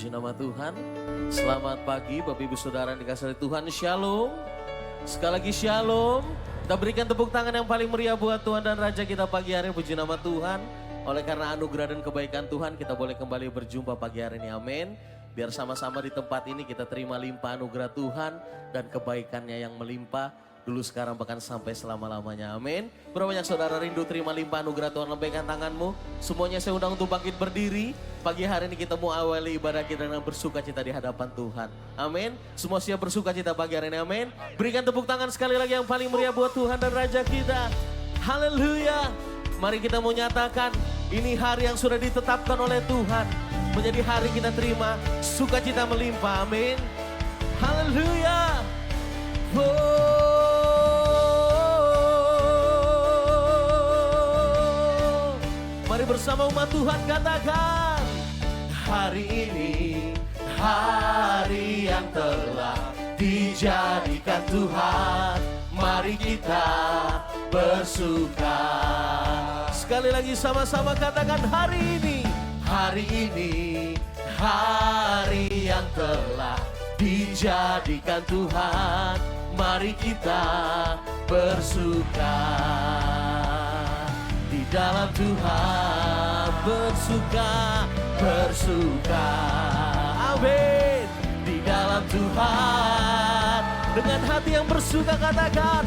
puji nama Tuhan. Selamat pagi Bapak Ibu Saudara yang dikasihi Tuhan. Shalom. Sekali lagi shalom. Kita berikan tepuk tangan yang paling meriah buat Tuhan dan Raja kita pagi hari. Puji nama Tuhan. Oleh karena anugerah dan kebaikan Tuhan, kita boleh kembali berjumpa pagi hari ini. Amin. Biar sama-sama di tempat ini kita terima limpah anugerah Tuhan dan kebaikannya yang melimpah. Dulu sekarang bahkan sampai selama-lamanya. Amin. Berapa banyak saudara rindu terima limpah anugerah Tuhan? Lambaikan tanganmu. Semuanya saya undang untuk bangkit berdiri. Pagi hari ini kita mau awali ibadah kita dengan bersuka cita di hadapan Tuhan. Amin. Semua siap bersuka cita pagi hari ini. Amin. Berikan tepuk tangan sekali lagi yang paling meriah buat Tuhan dan Raja kita. Haleluya. Mari kita mau nyatakan ini hari yang sudah ditetapkan oleh Tuhan. Menjadi hari kita terima sukacita melimpah. Amin. Haleluya. Mari bersama umat Tuhan katakan, hari ini hari yang telah dijadikan Tuhan, mari kita bersuka. Sekali lagi sama-sama katakan, hari ini hari yang telah dijadikan Tuhan, mari kita bersuka. Di dalam Tuhan bersuka. Amin. Di dalam Tuhan dengan hati yang bersuka katakan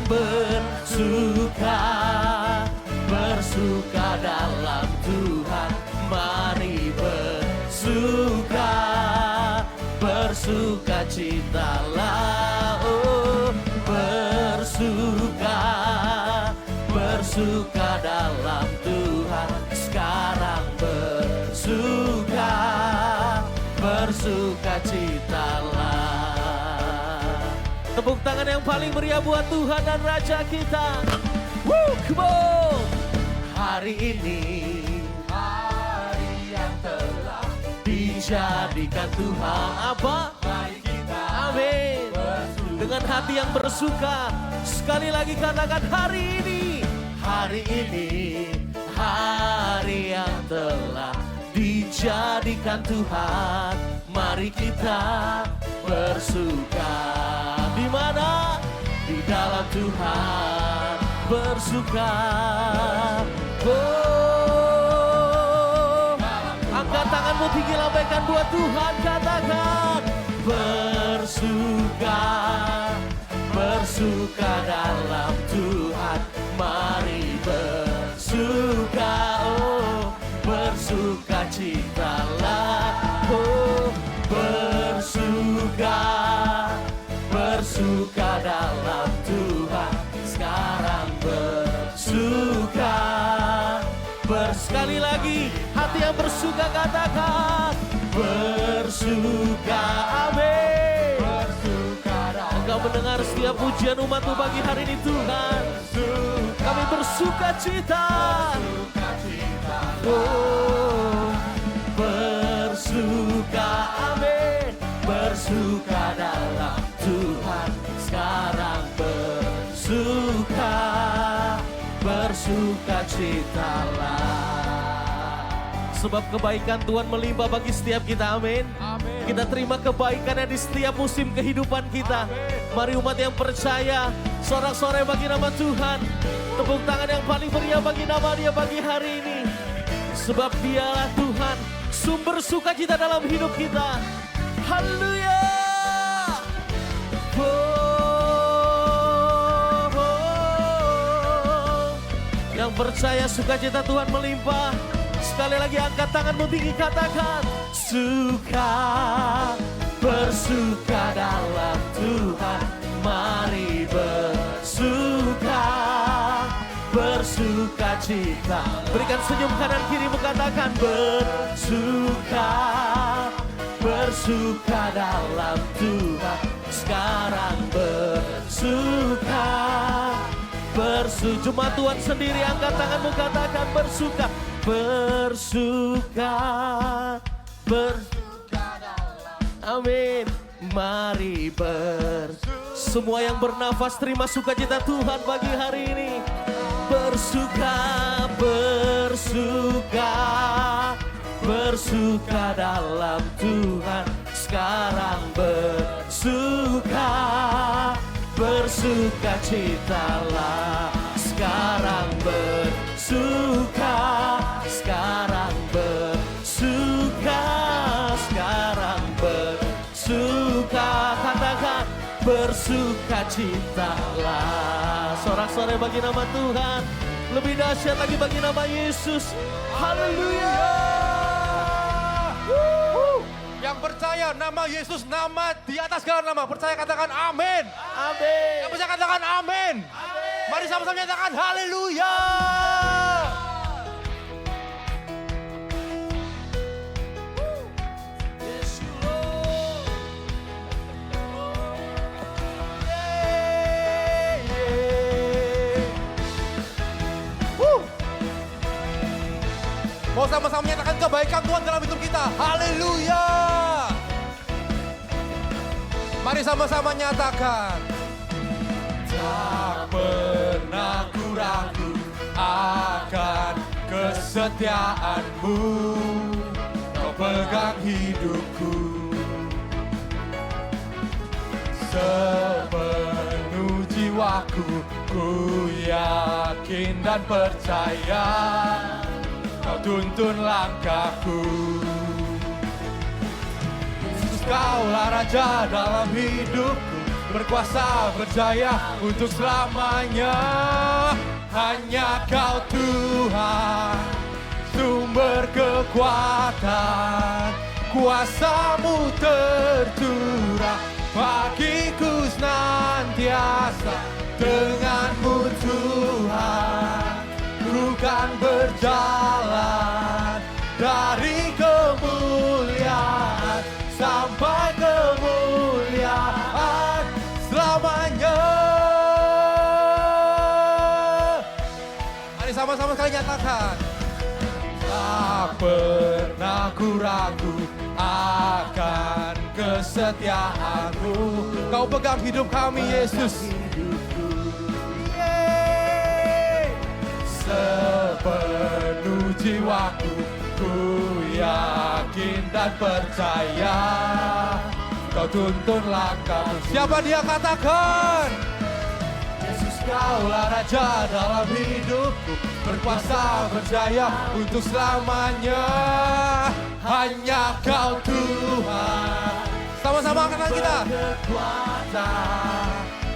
bersuka dalam Tuhan. Mari bersuka citalah, oh bersuka dalam Tuhan. Sekarang bersuka citalah. Tepuk tangan yang paling meriah buat Tuhan dan Raja kita. Woo, come on. Hari ini hari yang telah dijadikan Tuhan. Apa? Mari kita, amin, dengan hati yang bersuka. Sekali lagi katakan, hari ini hari yang telah dijadikan Tuhan. Mari kita bersuka. Di mana? Di dalam Tuhan bersuka. Oh, angkat tanganmu tinggi, lambaikan buat Tuhan, katakan bersuka dalam Tuhan. Mari bersuka, oh bersuka citalah, oh bersuka dalam Tuhan. Sekarang sekali lagi hati yang bersuka katakan bersuka. Amin. Engkau mendengar setiap pujian umat-Mu pagi hari ini Tuhan. Kami bersuka cita. Oh, bersuka, amin. Bersuka dalam Tuhan. Sekarang bersuka citalah. Sebab kebaikan Tuhan melimpah bagi setiap kita, amin. Amin. Kita terima kebaikannya di setiap musim kehidupan kita. Amin. Mari umat yang percaya, sorak-sorai bagi nama Tuhan. Tepuk tangan yang paling meriah bagi nama Dia pagi hari ini. Sebab Dialah Tuhan, sumber sukacita dalam hidup kita. Haleluya. Yang percaya sukacita Tuhan melimpah. Sekali lagi angkat tanganmu tinggi, katakan bersuka dalam Tuhan. Mari bersuka cita. Berikan senyum kanan kirimu, katakan bersuka dalam Tuhan. Sekarang bersuka. Jemaat Tuhan sendiri, angkat tanganmu, katakan bersuka dalam. Amin. Mari semua yang bernafas terima sukacita Tuhan pagi hari ini. Bersuka dalam Tuhan. bersukacitalah. Sekarang bersuka, sekarang bersuka, sekarang bersuka. Katakan bersukacitalah. Sorak-sorai bagi nama Tuhan. Lebih dahsyat lagi bagi nama Yesus. Haleluya. Yang percaya nama Yesus, nama di atas segala nama. Percaya katakan amin. Amin. Yang percaya katakan amin. Mari sama-sama nyatakan haleluya. Mau sama-sama menyatakan kebaikan Tuhan dalam hidup kita. Haleluya. Mari sama-sama nyatakan. Tak pernah ku ragu akan kesetiaanmu. Kau pegang hidupku. Sepenuh jiwaku ku yakin dan percaya. Kau tuntun langkahku. Yesus, Kaulah Raja dalam hidupku, berkuasa berjaya untuk selamanya. Hanya Kau Tuhan, sumber kekuatan. Kuasa-Mu tercurah bagiku senantiasa. Dengan-Mu Tuhan, ku kan berjalan dari kemuliaan sampai kemuliaan selamanya. Mari sama-sama sekali nyatakan. Tak pernah ku ragu akan kesetiaanmu. Kau pegang hidup kami, Yesus. Sepenuh jiwaku ku yakin dan percaya. Kau tuntun langkah. Siapa dia katakan? Yesus, Kaulah Raja dalam hidupku, berkuasa berjaya untuk selamanya. Hanya Kau Tuhan. Sama-sama angkat kita.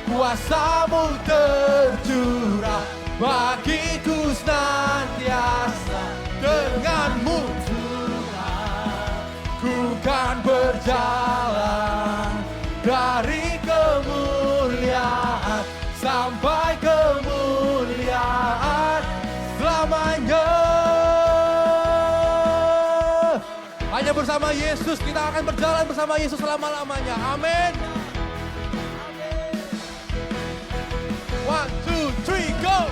Kuasa-Mu tercurah bagiku senantiasa. Dengan-Mu Tuhan, ku kan berjalan dari kemuliaan sampai kemuliaan selamanya. Hanya bersama Yesus kita akan berjalan bersama Yesus selama-lamanya. Amin. 1, 2, 3, go!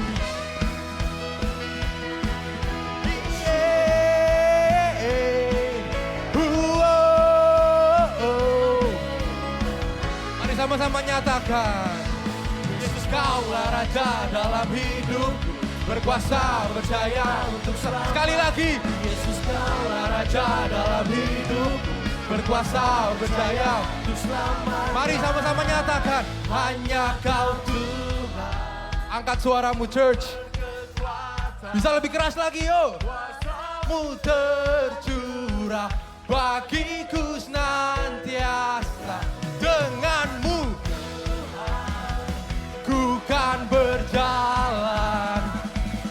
Mari sama-sama nyatakan. Yesus, Kaulah Raja dalam hidupku, berkuasa berjaya untuk sekali lagi. Yesus, Kaulah Raja dalam hidupku, berkuasa berjaya untuk selamanya. Mari sama-sama nyatakan. Hanya Kau Tuhan. Angkat suaramu, church. Bisa lebih keras lagi, yuk. Mu tercurah bagiku senantiasa. Dengan-Mu ku kan berjalan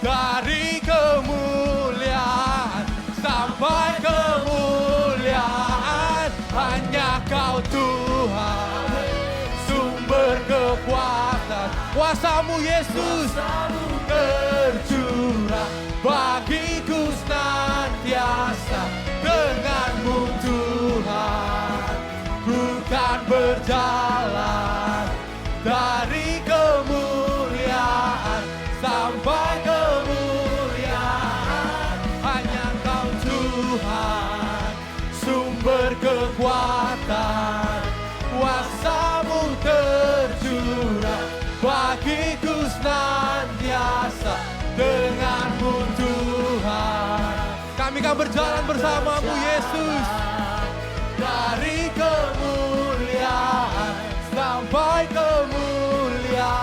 dari kemuliaan sampai kemuliaan. Hanya Kau Tuhan, sumber kekuatan. Kuasa-Mu Yesus tercurah bagiku senantiasa. Dengan-Mu Tuhan, ku kan berjalan dari kemuliaan sampai kemuliaan. Hanya Kau Tuhan, sumber kekuatan. Kuasa-Mu tercurah bagiku senantiasa. Dengan-Mu Tuhan, kami akan berjalan bersama-Mu Yesus. Dari kemuliaan sampai kemuliaan.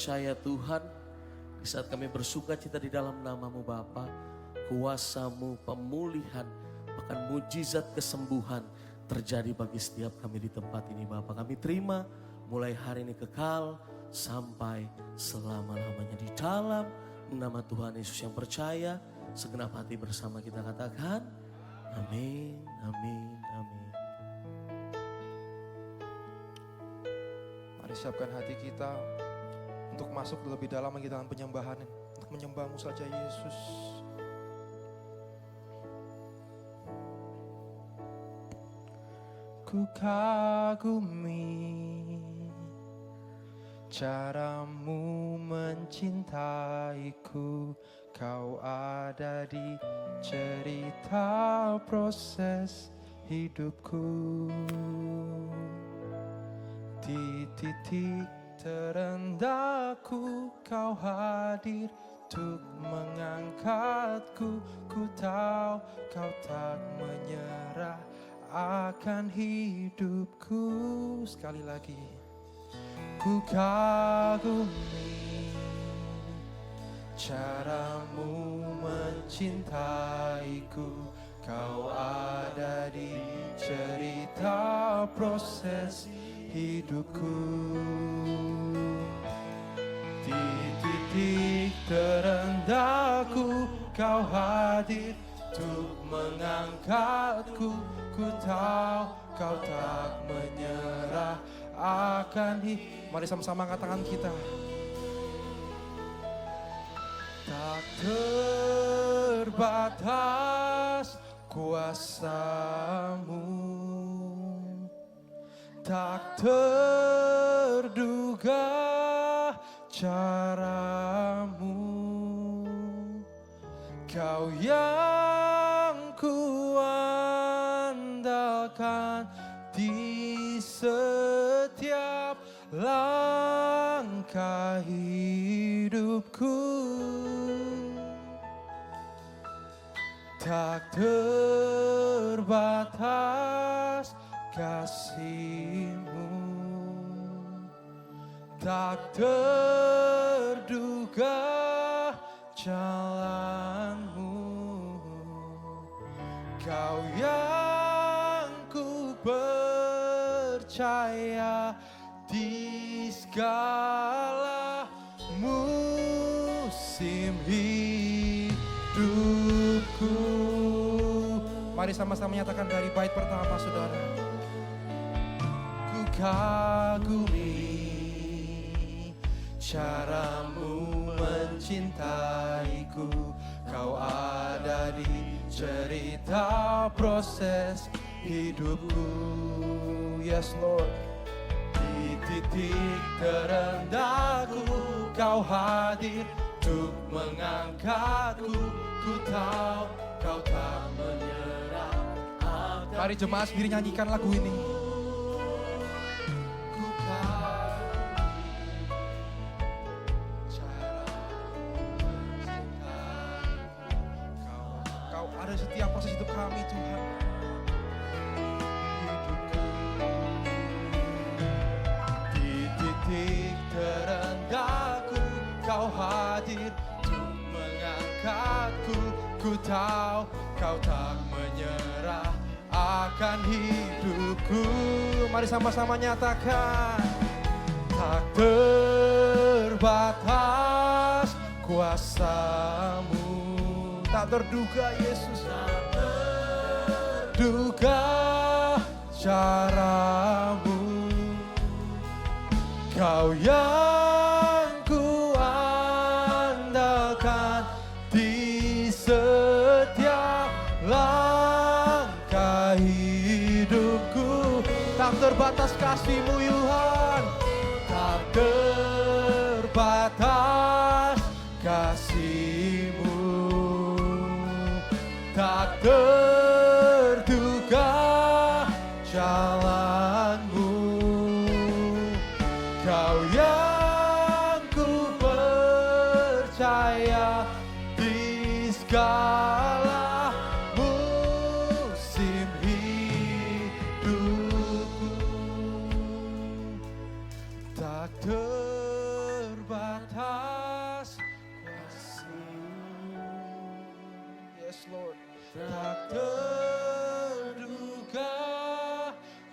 percaya Tuhan, di saat kami bersuka cita di dalam nama-Mu Bapa, kuasa-Mu, pemulihan, bahkan mujizat kesembuhan terjadi bagi setiap kami di tempat ini Bapa. Kami terima mulai hari ini kekal sampai selama-lamanya. Di dalam nama Tuhan Yesus yang percaya, segenap hati bersama kita katakan, amin, amin, amin. Mari siapkan hati kita untuk masuk lebih dalam lagi dalam penyembahan, untuk menyembah-Mu saja Yesus. Ku kagumi cara-Mu mencintaiku, Kau ada di cerita proses hidupku. Di titik terendahku Kau hadir untuk mengangkatku. Ku tahu Kau tak menyerah akan hidupku. Sekali lagi. Ku kagumi cara-Mu mencintaiku, Kau ada di cerita proses hidupku. Di titik terendahku Kau hadir untuk mengangkatku. Ku tahu Kau tak menyerah akan Mari sama-sama angkat tangan kita. Tak terbatas kuasa-Mu, tak terduga cara-Mu. Kau yang kuandalkan di setiap langkah hidupku. Tak terbatas kasih-Mu, tak terduga jalan-Mu. Kau yang ku percaya di segala musim hidupku. Mari sama-sama nyatakan dari bait pertama, saudara. Ku kagumi cara-Mu mencintaiku, Kau ada di cerita proses hidupku. Yes Lord. Di titik terendahku Kau hadir untuk mengangkatku. Ku tahu Kau tak menyerah. Mari jemaat sendiri nyanyikan lagu ini. Ku kagumi cara-Mu mencintaiku, Kau ada setiap proses hidup kami Tuhan. Titik terendahku Kau hadir untuk mengangkatku. Ku tahu Kau tak menyerah akan hidupku. Mari sama-sama nyatakan. Tak terbatas kuasa-Mu, tak terduga Yesus, tak terduga cara-Mu. Kau yang kuandalkan di setiap langkah hidupku. Tak terbatas kasih-Mu Tuhan, tak terbatas kasih-Mu, tak terduga jalan-Mu. Kau yang ku percaya di segala musim hidupku. Tak terbatas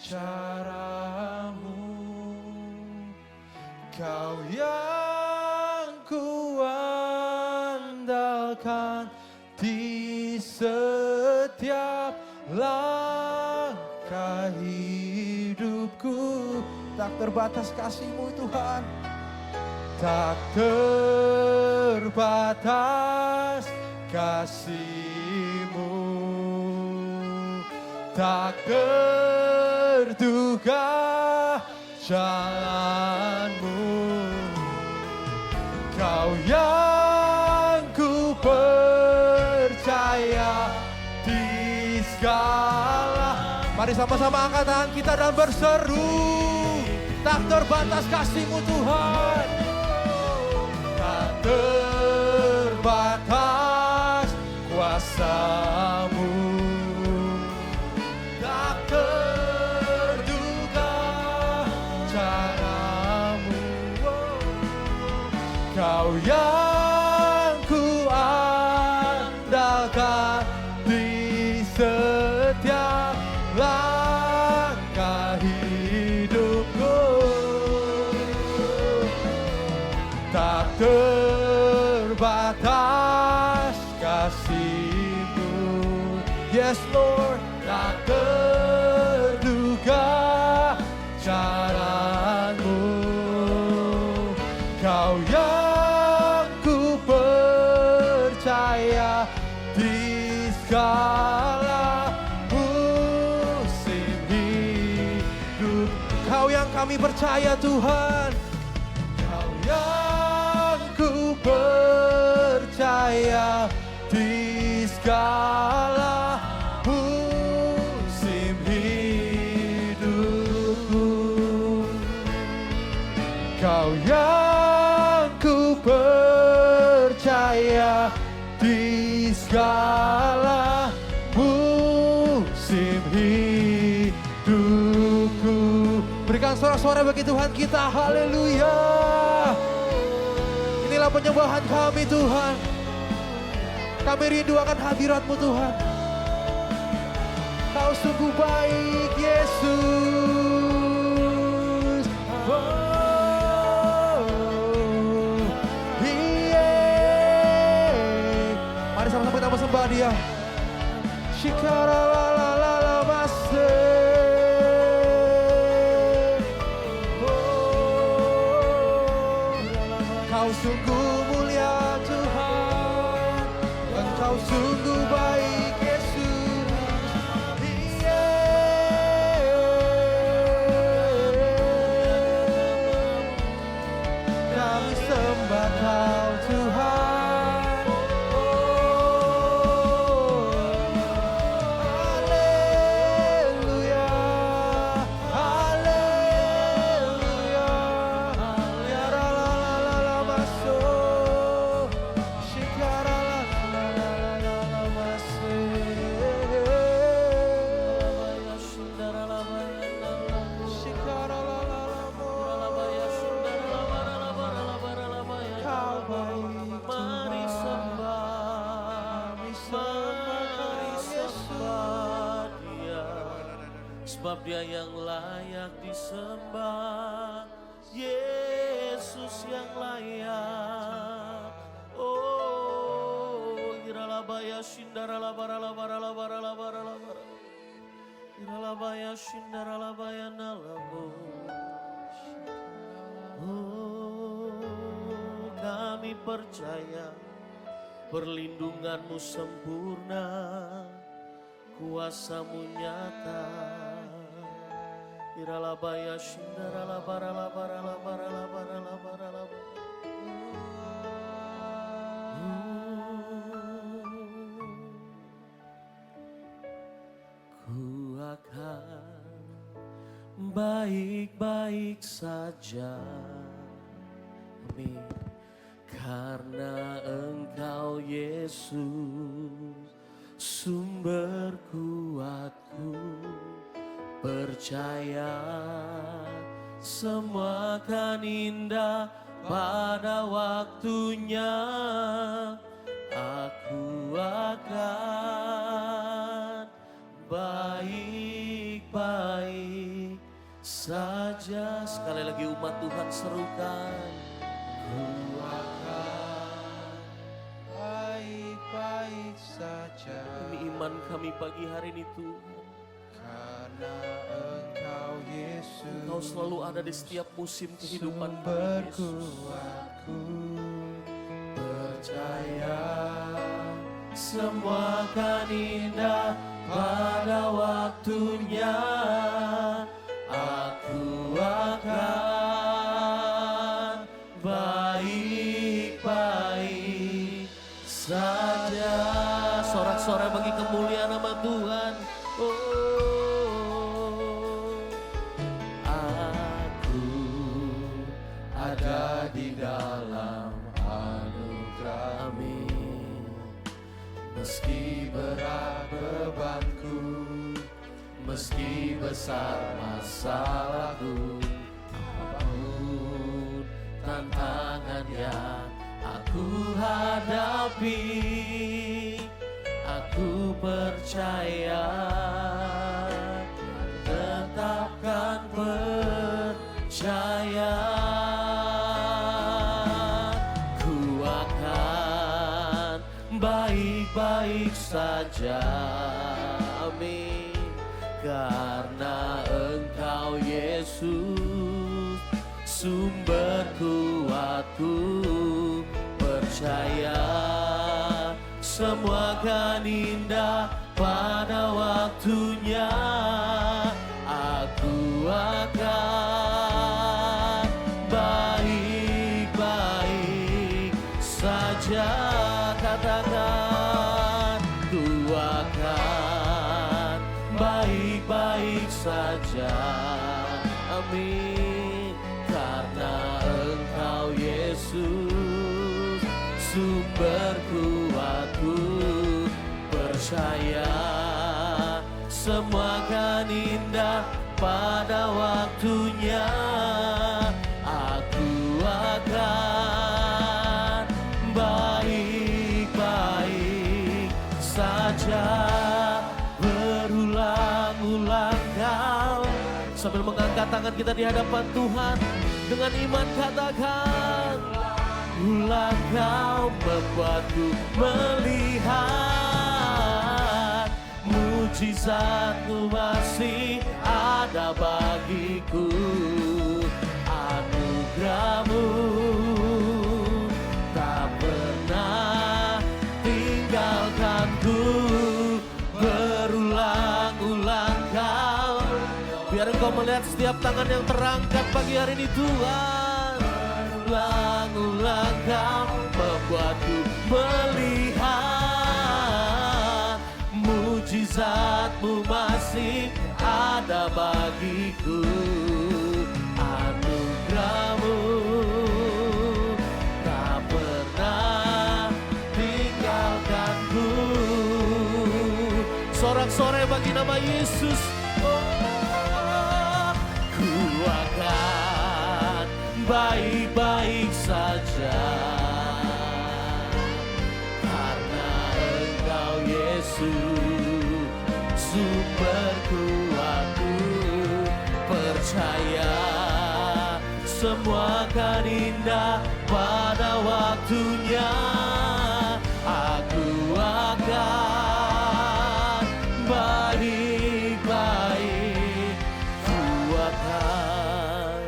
caramu, Kau yang kuandalkan di setiap langkah hidupku. Tak terbatas kasih-Mu Tuhan, tak terbatas kasih-Mu, tak terduga jalan-Mu. Kau yang ku percaya di segala. Mari sama-sama angkat tangan kita dan berseru. Tak terbatas kasih-Mu Tuhan, tak terbatas kuasa-Mu, tak terduga cara-Mu. Kau yang ku andalkan di setiap langkah hidupku, tak terbatas kasih-Mu. Yes Lord, tak terduga cara-Mu. Kau yang ku percaya di segala musim hidup. Kau yang kami percaya Tuhan, Kau yang ku percaya di segala musim hidupku. Kau yang ku percaya di segala musim hidupku. Berikan suara-suara bagi Tuhan kita, haleluya. Inilah penyembahan kami Tuhan. Kami rindu akan hadirat-Mu Tuhan. Kau sungguh baik Yesus. Mari sama-sama kita bersembah Dia. Kau sungguh mulia Tuhan, Engkau sungguh baik Yesus. Kami sembah Kau Tuhan. Haleluya, haleluya. Ya la la la la la maso, shikara la la la la la maso. Shikara la la la mo. Kau baik Mari sembah, mari sembah Dia, sebab Dia yang layak disembah, Yesus yang layak. Oh, iralabaya shindaralabara labara labara labara labara, iralabaya shindaralabaya nalabo. Oh, kami percaya perlindungan-Mu sempurna, kuasa-Mu nyata. Iralabaya shindaralabara labara labara labara labara labara. Ku akan baik-baik saja. Amin. Karena Engkau Yesus, sumber kuatku, percaya semua akan indah pada waktunya. Aku akan baik-baik saja. Sekali lagi umat Tuhan serukan. Ku akan baik-baik saja. Ini iman kami pagi hari ini Tuhan. Karena Engkau Yesus, Engkau selalu ada di setiap musim kehidupan kami sumberku, Yesus. aku percaya semua akan indah pada waktunya. Aku akan baik-baik saja. Sorak-sorai bagi kemuliaan nama Tuhan. Aku ada di dalam anugerah. Amin. Meski berat bebanku, meski besar masalahku, apapun tantangan yang aku hadapi, aku percaya tetapkan percaya. Ku akan baik-baik saja. Amin. Karena Engkau Yesus, sumber kuatku, percaya semua akan indah pada waktunya. Aku akan baik-baik saja. Katakan, ku akan baik-baik saja. Amin. Karena Engkau Yesus, sumber kuatku, percaya semua akan indah pada waktunya. Aku akan baik-baik saja. Berulang-ulang kau, sambil mengangkat tangan kita di hadapan Tuhan, dengan iman katakan, ulang kau membuatku melihat mujizatmu masih ada bagiku. Anugerahmu tak pernah tinggalkanku. Berulang-ulang kau, biar engkau melihat setiap tangan yang terangkat pagi hari ini Tuhan. Berulang-ulang kau membuatku melihat mujizatmu masih ada bagiku. Anugerahmu tak pernah tinggalkanku. Sorak-sorai bagi nama Yesus. Ku akan baik-baik saja. Karena Engkau Yesus, sumber kuatku, percaya semua akan indah pada waktunya. Aku akan baik-baik, ku akan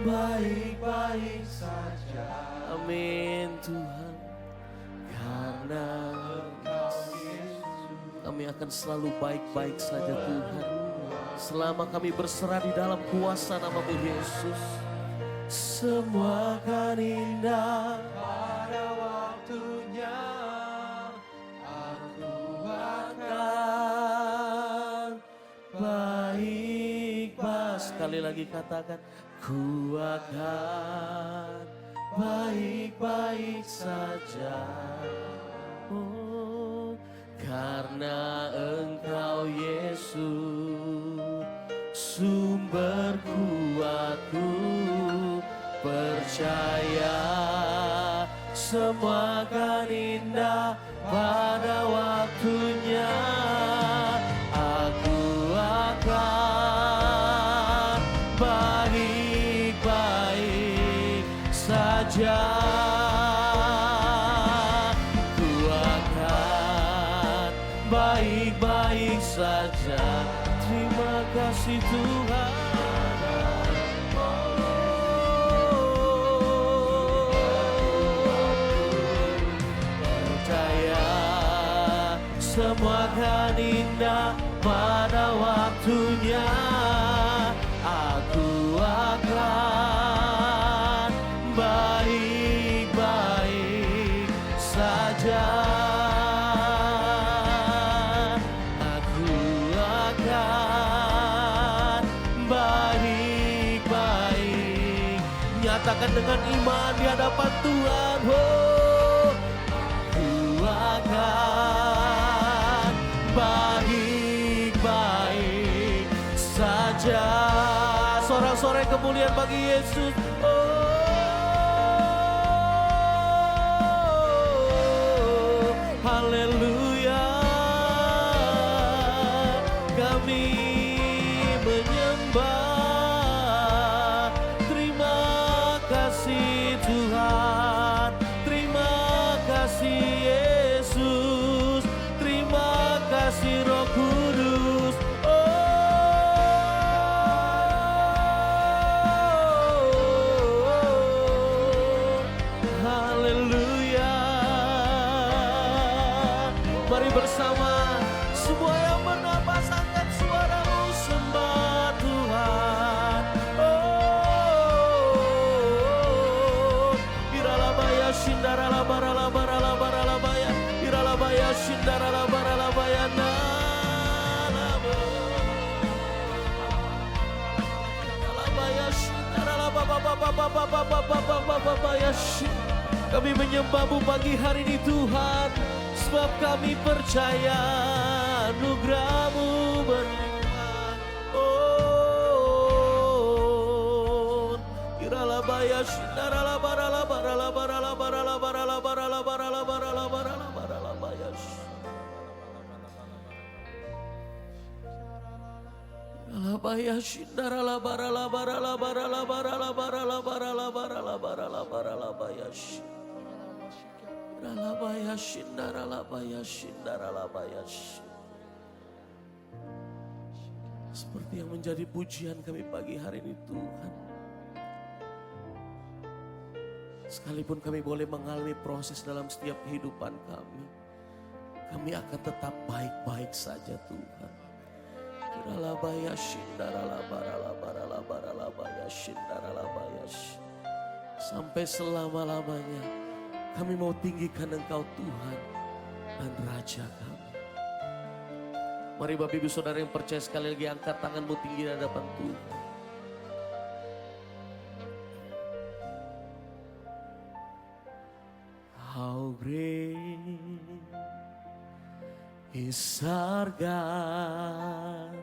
baik-baik saja. Amin Tuhan. Karena kami akan selalu baik-baik saja Tuhan. Selama kami berserah di dalam kuasa nama-Mu Yesus. Semua akan indah pada waktunya. Aku akan baik-baik. Sekali lagi katakan, ku akan baik-baik saja. Oh, karena Engkau Yesus, sumber kuatku, percaya semua akan indah pada waktunya. Aku akan baik-baik saja. Terima kasih Tuhan. Percaya semua akan indah pada waktunya. Aku akan baik-baik saja. Aku akan baik-baik. Nyatakan dengan iman di hadapan Tuhan. Aku akan baik-baik saja. Sorak-sorai kemuliaan bagi Yesus. Haleluya, kami menyembah. Terima kasih Tuhan, terima kasih Yesus, terima kasih Roh Kudus. Haleluya. Mari bersama semua yang bernapas angkat suaramu sembah Tuhan. Iralabaya shindarala barala barala barala baya. Iralabaya shindarala barala baya nalaba. Iralabaya shindarala baba baba baba baba baba baba baya shin. Kami menyembahmu pagi hari ini Tuhan. Sebab kami percaya anugerah-Mu berlimpah. Iralabaya shindarala barala barala barala barala barala barala barala barala barala barala baya. Iralabaya shindarala barala barala barala barala barala barala barala barala barala baya. Ralabaya shindaralabaya shindaralabaya. Seperti yang menjadi pujian kami pagi hari ini Tuhan. Sekalipun kami boleh mengalami proses dalam setiap kehidupan kami akan tetap baik-baik saja Tuhan. Ralabaya shindaralabaralabaralabaralabaya shindaralabaya. Sampai selama-lamanya kami mau tinggikan Engkau Tuhan dan Raja kami. Mari Bapak Ibu Saudara yang percaya sekali lagi angkat tanganmu tinggi di hadapan Tuhan. How great is our God.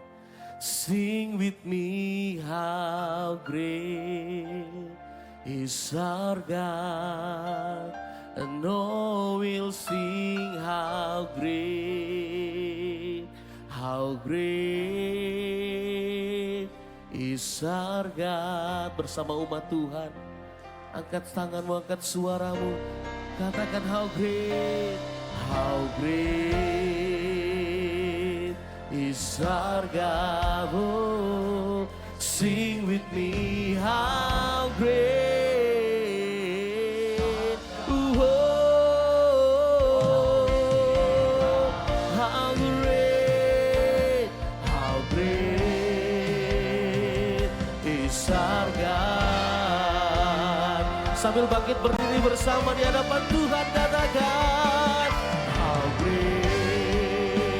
Sing with me, how great is our God. And all will sing how great is our God. Bersama umat Tuhan, angkat tanganmu, angkat suaramu, katakan how great is our God. Oh, sing with me, how great. Sambil bangkit berdiri bersama di hadapan Tuhan, katakan how great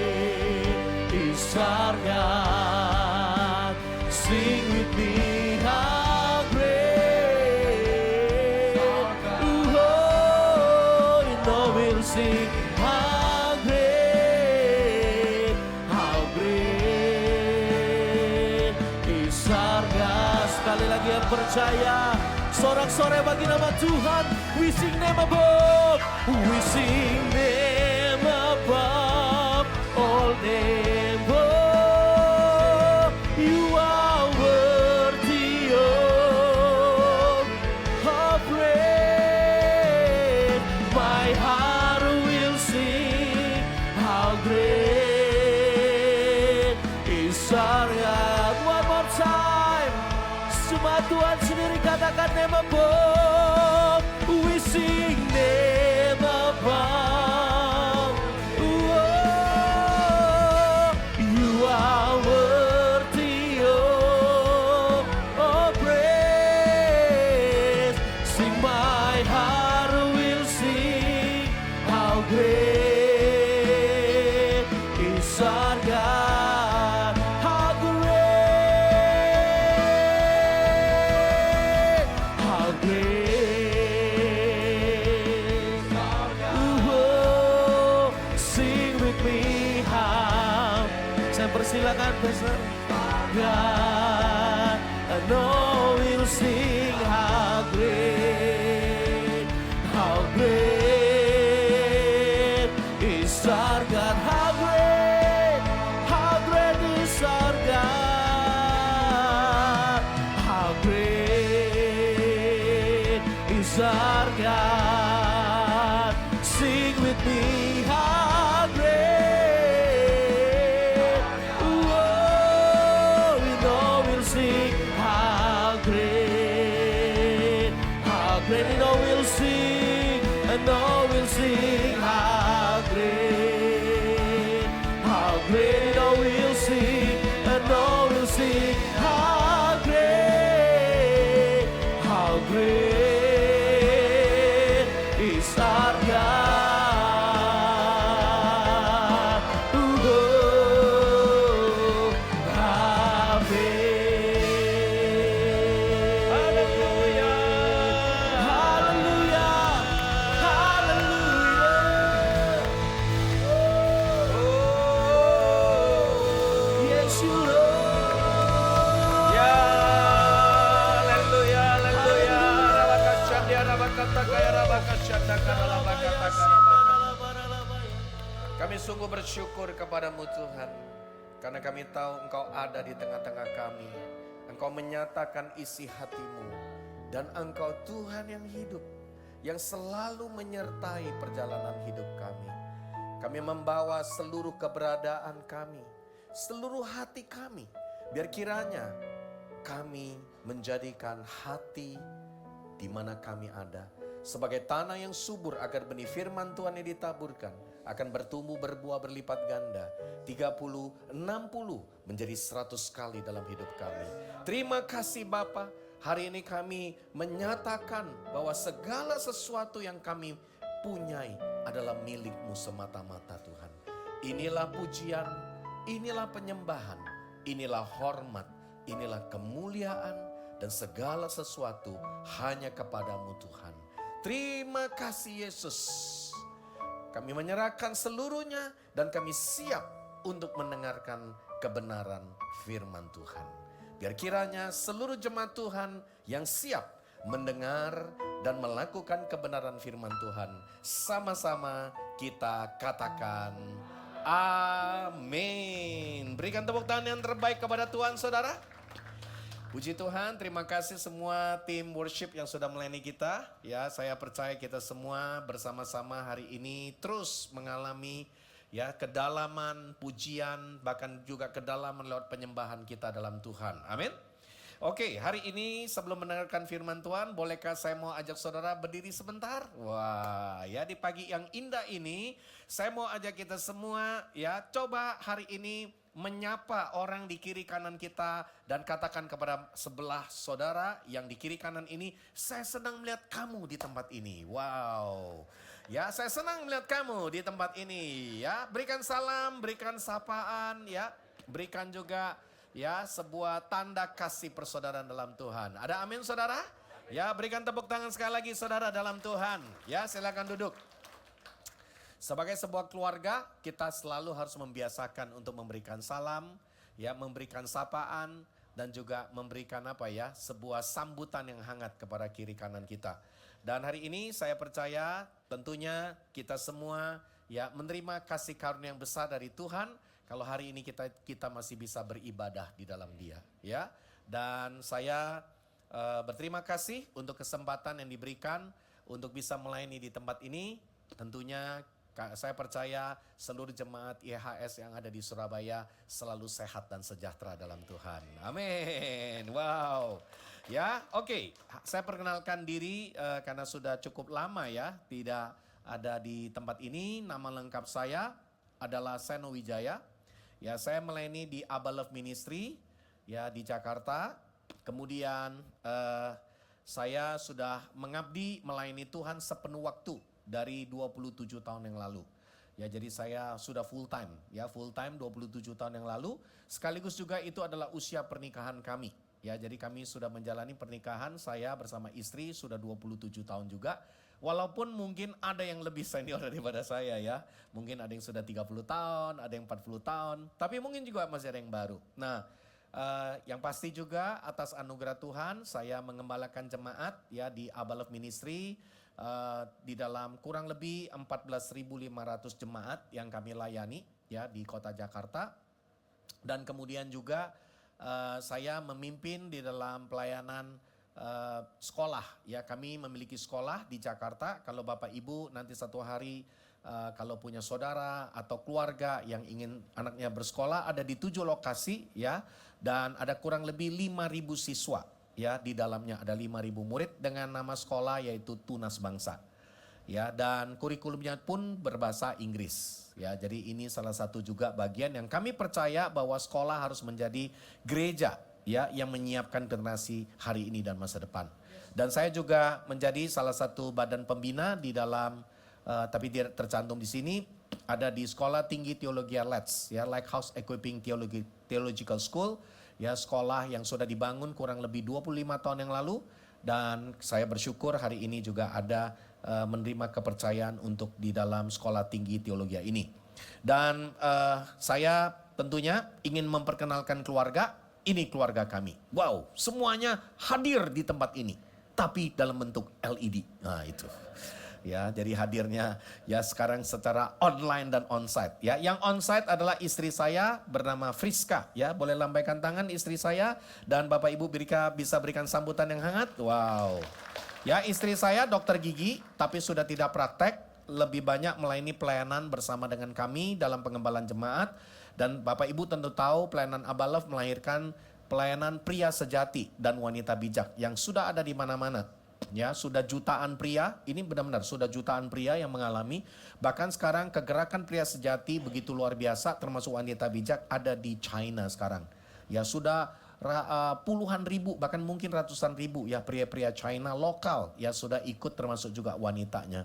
is our God. Sing with me, how great. Oh, you know we'll sing how great is our God. Sekali lagi yang percaya, sorak-sorai bagi nama Tuhan. We sing name above, we sing name above all name. Oh, you are worthy of praise. My heart will sing how great katakan never bow. We sing never bow. Oh, you are worthy of praise. Sing, my heart will sing, how great is our God. How great, how great. Sing with me, how. Saya persilakan besar. God, I know we'll sing how great is our God. How great is our God. How great is our God. Sing with me, how great. Oh, we know we'll sing how great. We know we'll sing, I know we'll sing how great. We know we'll sing, I know we'll sing how great is our God. Oh, how great. Hallelujah. Hallelujah. Hallelujah. Yes, you Lord. Ya, haleluya, haleluya. Rabakasyandia, rabakatakaya, rabakasyandaka, rabakatakaya. Kami sungguh bersyukur kepadamu Tuhan, karena kami tahu Engkau ada di tengah-tengah kami. Engkau menyatakan isi hatimu, dan Engkau Tuhan yang hidup, yang selalu menyertai perjalanan hidup kami. Kami membawa seluruh keberadaan kami, seluruh hati kami, biar kiranya kami menjadikan hati di mana kami ada sebagai tanah yang subur, agar benih firman Tuhan yang ditaburkan akan bertumbuh, berbuah, berlipat ganda, 30, 60, menjadi 100 kali dalam hidup kami. Terima kasih Bapa, hari ini kami menyatakan bahwa segala sesuatu yang kami punyai adalah milik-Mu semata-mata Tuhan. Inilah pujian, inilah penyembahan, inilah hormat, inilah kemuliaan, dan segala sesuatu hanya kepadamu Tuhan. Terima kasih Yesus. Kami menyerahkan seluruhnya dan kami siap untuk mendengarkan kebenaran firman Tuhan. Biar kiranya seluruh jemaat Tuhan yang siap mendengar dan melakukan kebenaran firman Tuhan, sama-sama kita katakan amin. Berikan tepuk tangan yang terbaik kepada Tuhan saudara. Puji Tuhan, terima kasih semua tim worship yang sudah melayani kita. Ya, saya percaya kita semua bersama-sama hari ini terus mengalami ya kedalaman pujian, bahkan juga kedalaman lewat penyembahan kita dalam Tuhan. Amin. Oke, hari ini sebelum mendengarkan firman Tuhan, bolehkah saya mau ajak saudara berdiri sebentar? Wah, ya di pagi yang indah ini, saya mau ajak kita semua ya coba hari ini menyapa orang di kiri kanan kita dan katakan kepada sebelah saudara yang di kiri kanan ini, saya senang melihat kamu di tempat ini. Wow. Ya, saya senang melihat kamu di tempat ini. Ya, berikan salam, berikan sapaan, ya. Berikan juga ya sebuah tanda kasih persaudaraan dalam Tuhan. Ada amin saudara? Ya, berikan tepuk tangan sekali lagi saudara dalam Tuhan. Ya, silakan duduk. Sebagai sebuah keluarga, kita selalu harus membiasakan untuk memberikan salam, ya, memberikan sapaan, dan juga memberikan apa ya, sebuah sambutan yang hangat kepada kiri kanan kita. Dan hari ini saya percaya tentunya kita semua ya menerima kasih karunia yang besar dari Tuhan. Kalau hari ini kita masih bisa beribadah di dalam Dia, ya. Dan saya berterima kasih untuk kesempatan yang diberikan untuk bisa melayani di tempat ini. Tentunya saya percaya seluruh jemaat IHS yang ada di Surabaya selalu sehat dan sejahtera dalam Tuhan. Amin. Wow. Ya, oke. Saya perkenalkan diri karena sudah cukup lama ya tidak ada di tempat ini. Nama lengkap saya adalah Seno Wijaya. Ya, saya melayani di Abba Love Ministry ya di Jakarta. Kemudian saya sudah mengabdi melayani Tuhan sepenuh waktu dari 27 tahun yang lalu. Ya, jadi saya sudah full time 27 tahun yang lalu. Sekaligus juga itu adalah usia pernikahan kami. Ya, jadi kami sudah menjalani pernikahan saya bersama istri sudah 27 tahun juga. Walaupun mungkin ada yang lebih senior daripada saya ya. Mungkin ada yang sudah 30 tahun, ada yang 40 tahun. Tapi mungkin juga masih ada yang baru. Nah, yang pasti juga atas anugerah Tuhan saya mengembalakan jemaat ya di Abba Love Ministry. Di dalam kurang lebih 14.500 jemaat yang kami layani ya di kota Jakarta. Dan kemudian juga saya memimpin di dalam pelayanan sekolah ya, kami memiliki sekolah di Jakarta. Kalau Bapak Ibu nanti satu hari kalau punya saudara atau keluarga yang ingin anaknya bersekolah, ada di 7 lokasi ya, dan ada kurang lebih 5.000 siswa ya, di dalamnya ada 5.000 murid dengan nama sekolah yaitu Tunas Bangsa. Ya, dan kurikulumnya pun berbahasa Inggris. Ya, jadi ini salah satu juga bagian yang kami percaya bahwa sekolah harus menjadi gereja ya yang menyiapkan generasi hari ini dan masa depan. Dan saya juga menjadi salah satu badan pembina di dalam tapi dia tercantum di sini ada di Sekolah Tinggi Teologi LETS ya, Lighthouse Equipping Theological School ya, sekolah yang sudah dibangun kurang lebih 25 tahun yang lalu. Dan saya bersyukur hari ini juga ada menerima kepercayaan untuk di dalam Sekolah Tinggi Teologi ini. Dan saya tentunya ingin memperkenalkan keluarga, ini keluarga kami. Wow, semuanya hadir di tempat ini, tapi dalam bentuk LED. Nah itu. Ya, jadi hadirnya ya sekarang secara online dan onsite. Ya, yang onsite adalah istri saya bernama Friska. Ya, boleh lambaikan tangan istri saya dan Bapak Ibu bisa berikan sambutan yang hangat. Wow. Ya, istri saya dokter gigi tapi sudah tidak praktek, lebih banyak melayani pelayanan bersama dengan kami dalam pengembalaan jemaat. Dan Bapak Ibu tentu tahu pelayanan Abba Love melahirkan pelayanan pria sejati dan wanita bijak yang sudah ada di mana-mana. Ya, sudah jutaan pria, ini benar-benar sudah jutaan pria yang mengalami. Bahkan sekarang kegerakan pria sejati begitu luar biasa, termasuk wanita bijak ada di China sekarang. Ya, sudah puluhan ribu, bahkan mungkin ratusan ribu ya pria-pria China lokal ya sudah ikut, termasuk juga wanitanya.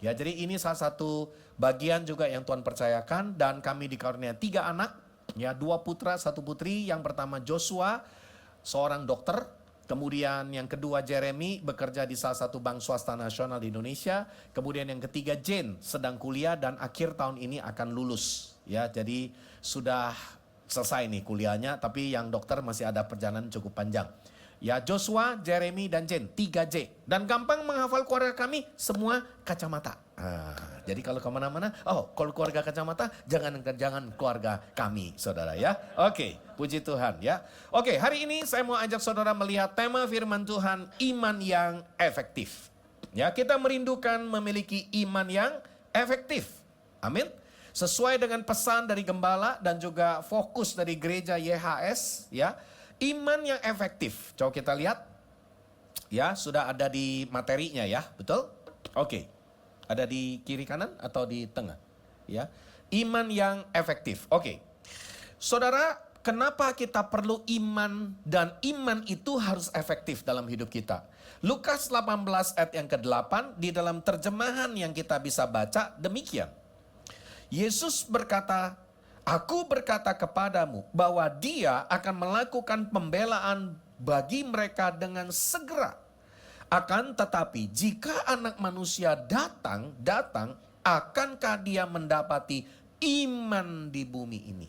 Ya, jadi ini salah satu bagian juga yang Tuhan percayakan. Dan kami dikaruniai 3 anak, ya 2 putra 1 putri. Yang pertama Joshua, seorang dokter. Kemudian yang kedua Jeremy, bekerja di salah satu bank swasta nasional di Indonesia. Kemudian yang ketiga Jane, sedang kuliah dan akhir tahun ini akan lulus. Ya, jadi sudah selesai nih kuliahnya, tapi yang dokter masih ada perjalanan cukup panjang. Ya, Joshua, Jeremy, dan Jane, 3J. Dan gampang menghafal keluarga kami, semua kacamata. Jadi kalau kemana-mana, kalau keluarga kacamata, jangan keluarga kami, saudara ya. Oke, puji Tuhan ya. Oke, hari ini saya mau ajak saudara melihat tema firman Tuhan, iman yang efektif. Ya, kita merindukan memiliki iman yang efektif. Amin. Sesuai dengan pesan dari gembala dan juga fokus dari gereja YHS ya. Iman yang efektif. Coba kita lihat. Ya, sudah ada di materinya ya, betul? Oke. Ada di kiri kanan atau di tengah? Ya. Iman yang efektif. Oke. Saudara, kenapa kita perlu iman dan iman itu harus efektif dalam hidup kita? Lukas 18 ayat yang ke-8 di dalam terjemahan yang kita bisa baca demikian. Yesus berkata, Aku berkata kepadamu bahwa dia akan melakukan pembelaan bagi mereka dengan segera. Akan tetapi jika anak manusia datang, akankah dia mendapati iman di bumi ini?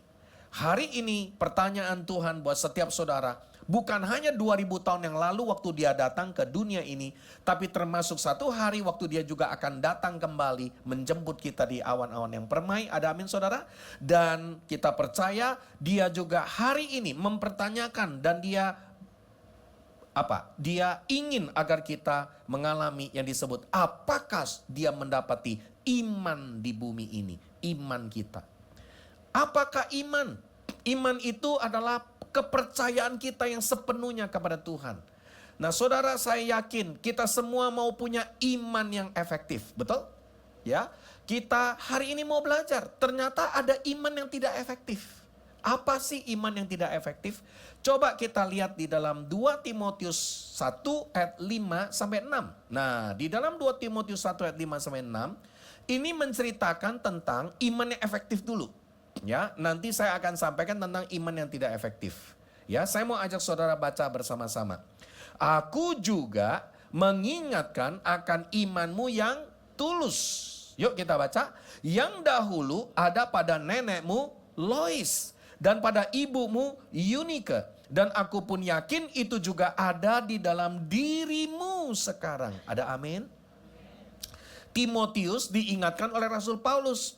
Hari ini pertanyaan Tuhan buat setiap saudara, bukan hanya 2000 tahun yang lalu waktu dia datang ke dunia ini, tapi termasuk satu hari waktu dia juga akan datang kembali menjemput kita di awan-awan yang permai. Ada amin saudara? Dan kita percaya dia juga hari ini mempertanyakan dan dia Dia ingin agar kita mengalami yang disebut apakah dia mendapati iman di bumi ini, iman kita. Apakah iman? Iman itu adalah kepercayaan kita yang sepenuhnya kepada Tuhan. Nah saudara, saya yakin kita semua mau punya iman yang efektif, betul? Ya, kita hari ini mau belajar, ternyata ada iman yang tidak efektif. Apa sih iman yang tidak efektif? Coba kita lihat di dalam 2 Timotius 1 ayat 5 sampai 6. Nah, di dalam 2 Timotius 1 ayat 5 sampai 6, ini menceritakan tentang iman yang efektif dulu. Ya, nanti saya akan sampaikan tentang iman yang tidak efektif. Ya, saya mau ajak saudara baca bersama-sama. Aku juga mengingatkan akan imanmu yang tulus. Yuk kita baca. Yang dahulu ada pada nenekmu Lois dan pada ibumu Eunike. Dan aku pun yakin itu juga ada di dalam dirimu sekarang. Ada amin? Timotius diingatkan oleh Rasul Paulus.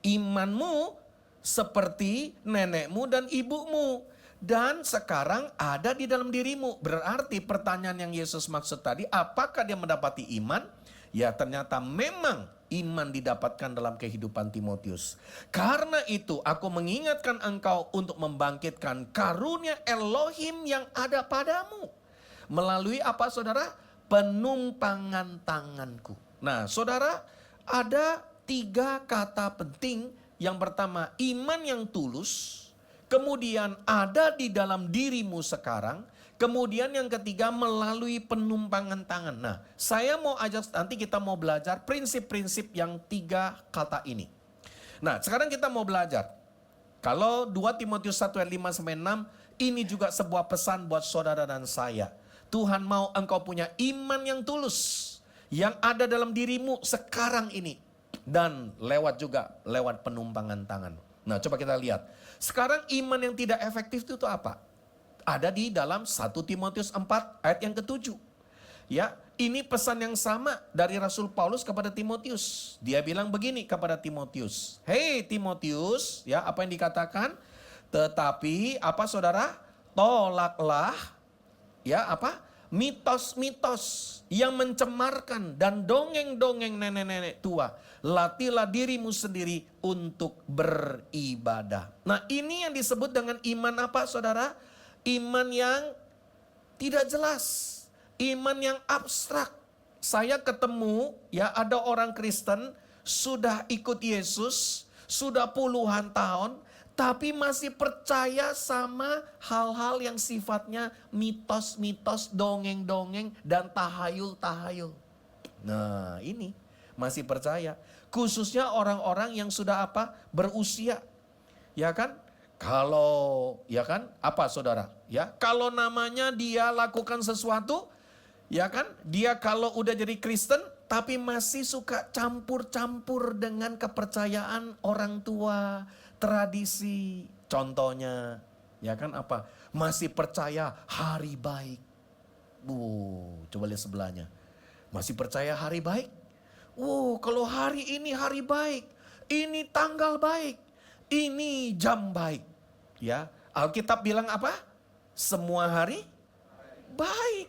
Imanmu seperti nenekmu dan ibumu. Dan sekarang ada di dalam dirimu. Berarti pertanyaan yang Yesus maksud tadi, apakah dia mendapati iman? Ya ternyata memang iman didapatkan dalam kehidupan Timotius. Karena itu aku mengingatkan engkau untuk membangkitkan karunia Elohim yang ada padamu. Melalui apa saudara? Penumpangan tanganku. Nah saudara, ada 3 kata penting. Yang pertama, iman yang tulus. Kemudian ada di dalam dirimu sekarang. Kemudian yang ketiga melalui penumpangan tangan. Nah saya mau ajak nanti kita mau belajar prinsip-prinsip yang 3 kata ini. Nah sekarang kita mau belajar. Kalau 2 Timotius 1 ayat 5 sampai 6 ini juga sebuah pesan buat saudara dan saya. Tuhan mau engkau punya iman yang tulus. Yang ada dalam dirimu sekarang ini. Dan lewat penumpangan tangan. Nah coba kita lihat. Sekarang iman yang tidak efektif itu apa? Ada di dalam 1 Timotius 4 ayat yang ke-7. Ya, ini pesan yang sama dari Rasul Paulus kepada Timotius. Dia bilang begini kepada Timotius. Hei Timotius, ya apa yang dikatakan? Tetapi apa saudara? Tolaklah ya apa? Mitos-mitos yang mencemarkan dan dongeng-dongeng nenek-nenek tua. Latihlah dirimu sendiri untuk beribadah. Nah ini yang disebut dengan iman apa saudara? Iman yang tidak jelas. Iman yang abstrak. Saya ketemu ya ada orang Kristen sudah ikut Yesus. Sudah puluhan tahun. Tapi masih percaya sama hal-hal yang sifatnya mitos-mitos, dongeng-dongeng, dan tahayul-tahayul. Nah ini masih percaya. Khususnya orang-orang yang sudah apa? Berusia. Ya kan? Kalau, ya kan? Apa saudara? Ya, kalau namanya dia lakukan sesuatu, ya kan? Dia kalau udah jadi Kristen, tapi masih suka campur-campur dengan kepercayaan orang tua, tradisi. Contohnya, ya kan apa? Masih percaya hari baik. Coba lihat sebelahnya. Masih percaya hari baik? Kalau hari ini hari baik, ini tanggal baik, ini jam baik. Ya, Alkitab bilang apa? Semua hari baik.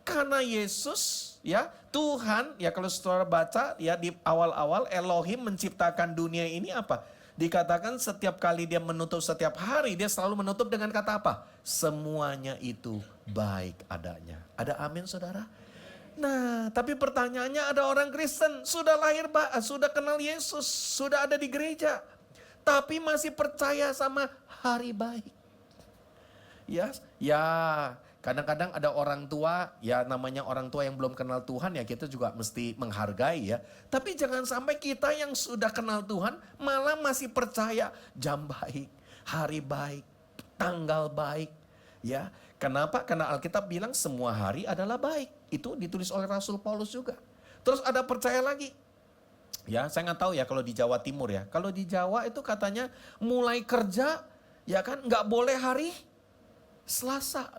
Karena Yesus, ya Tuhan, ya kalau saudara baca ya di awal-awal Elohim menciptakan dunia ini apa? Dikatakan setiap kali dia menutup setiap hari, dia selalu menutup dengan kata apa? Semuanya itu baik adanya. Ada amin saudara? Nah, tapi pertanyaannya ada orang Kristen, sudah lahir, sudah kenal Yesus, sudah ada di gereja. Tapi masih percaya sama hari baik. Ya kadang-kadang ada orang tua, ya namanya orang tua yang belum kenal Tuhan ya kita juga mesti menghargai ya. Tapi jangan sampai kita yang sudah kenal Tuhan malah masih percaya jam baik, hari baik, tanggal baik. Ya, kenapa? Karena Alkitab bilang semua hari adalah baik. Itu ditulis oleh Rasul Paulus juga. Terus ada percaya lagi. Ya, saya nggak tahu ya kalau di Jawa Timur ya. Kalau di Jawa itu katanya mulai kerja, ya kan nggak boleh hari Selasa.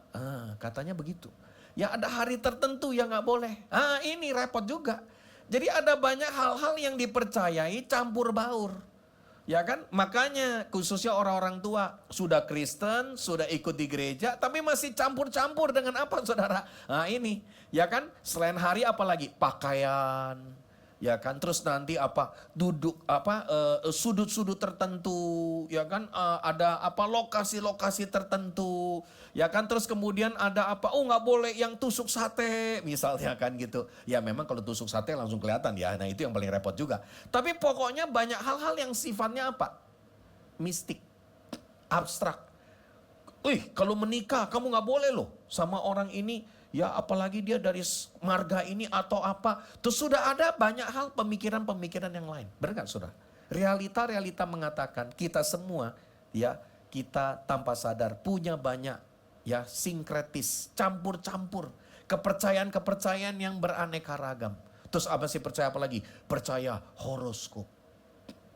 Katanya begitu. Ya ada hari tertentu yang nggak boleh. Ini repot juga. Jadi ada banyak hal-hal yang dipercayai campur baur. Ya kan? Makanya khususnya orang-orang tua sudah Kristen, sudah ikut di gereja, tapi masih campur-campur dengan apa saudara? Ini, ya kan? Selain hari apalagi? Pakaian, ya kan, terus nanti apa, duduk apa, sudut-sudut tertentu, ya kan, ada apa, lokasi-lokasi tertentu, ya kan, terus kemudian ada apa, oh nggak boleh yang tusuk sate misalnya kan gitu. Ya memang kalau tusuk sate langsung kelihatan ya, nah itu yang paling repot juga. Tapi pokoknya banyak hal-hal yang sifatnya apa, mistik, abstrak. Kalau menikah kamu nggak boleh loh sama orang ini. Ya apalagi dia dari marga ini atau apa. Terus sudah ada banyak hal pemikiran-pemikiran yang lain. Benar gak saudara? Realita-realita mengatakan kita semua ya, kita tanpa sadar punya banyak ya sinkretis, campur-campur. Kepercayaan-kepercayaan yang beraneka ragam. Terus apa sih, percaya apa lagi? Percaya horoskop.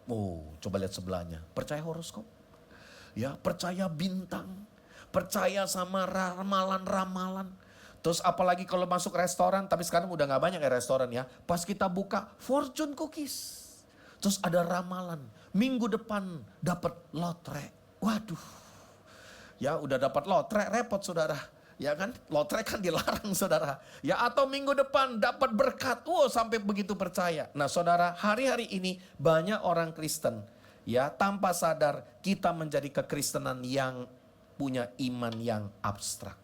Oh coba lihat sebelahnya. Percaya horoskop? Ya percaya bintang. Percaya sama ramalan-ramalan. Terus apalagi kalau masuk restoran, tapi sekarang udah gak banyak ya restoran ya. Pas kita buka fortune cookies. Terus ada ramalan, minggu depan dapat lotre. Waduh, ya udah dapat lotre repot saudara. Ya kan, lotre kan dilarang saudara. Ya atau minggu depan dapat berkat, wow sampai begitu percaya. Nah saudara, hari-hari ini banyak orang Kristen. Ya tanpa sadar kita menjadi kekristenan yang punya iman yang abstrak.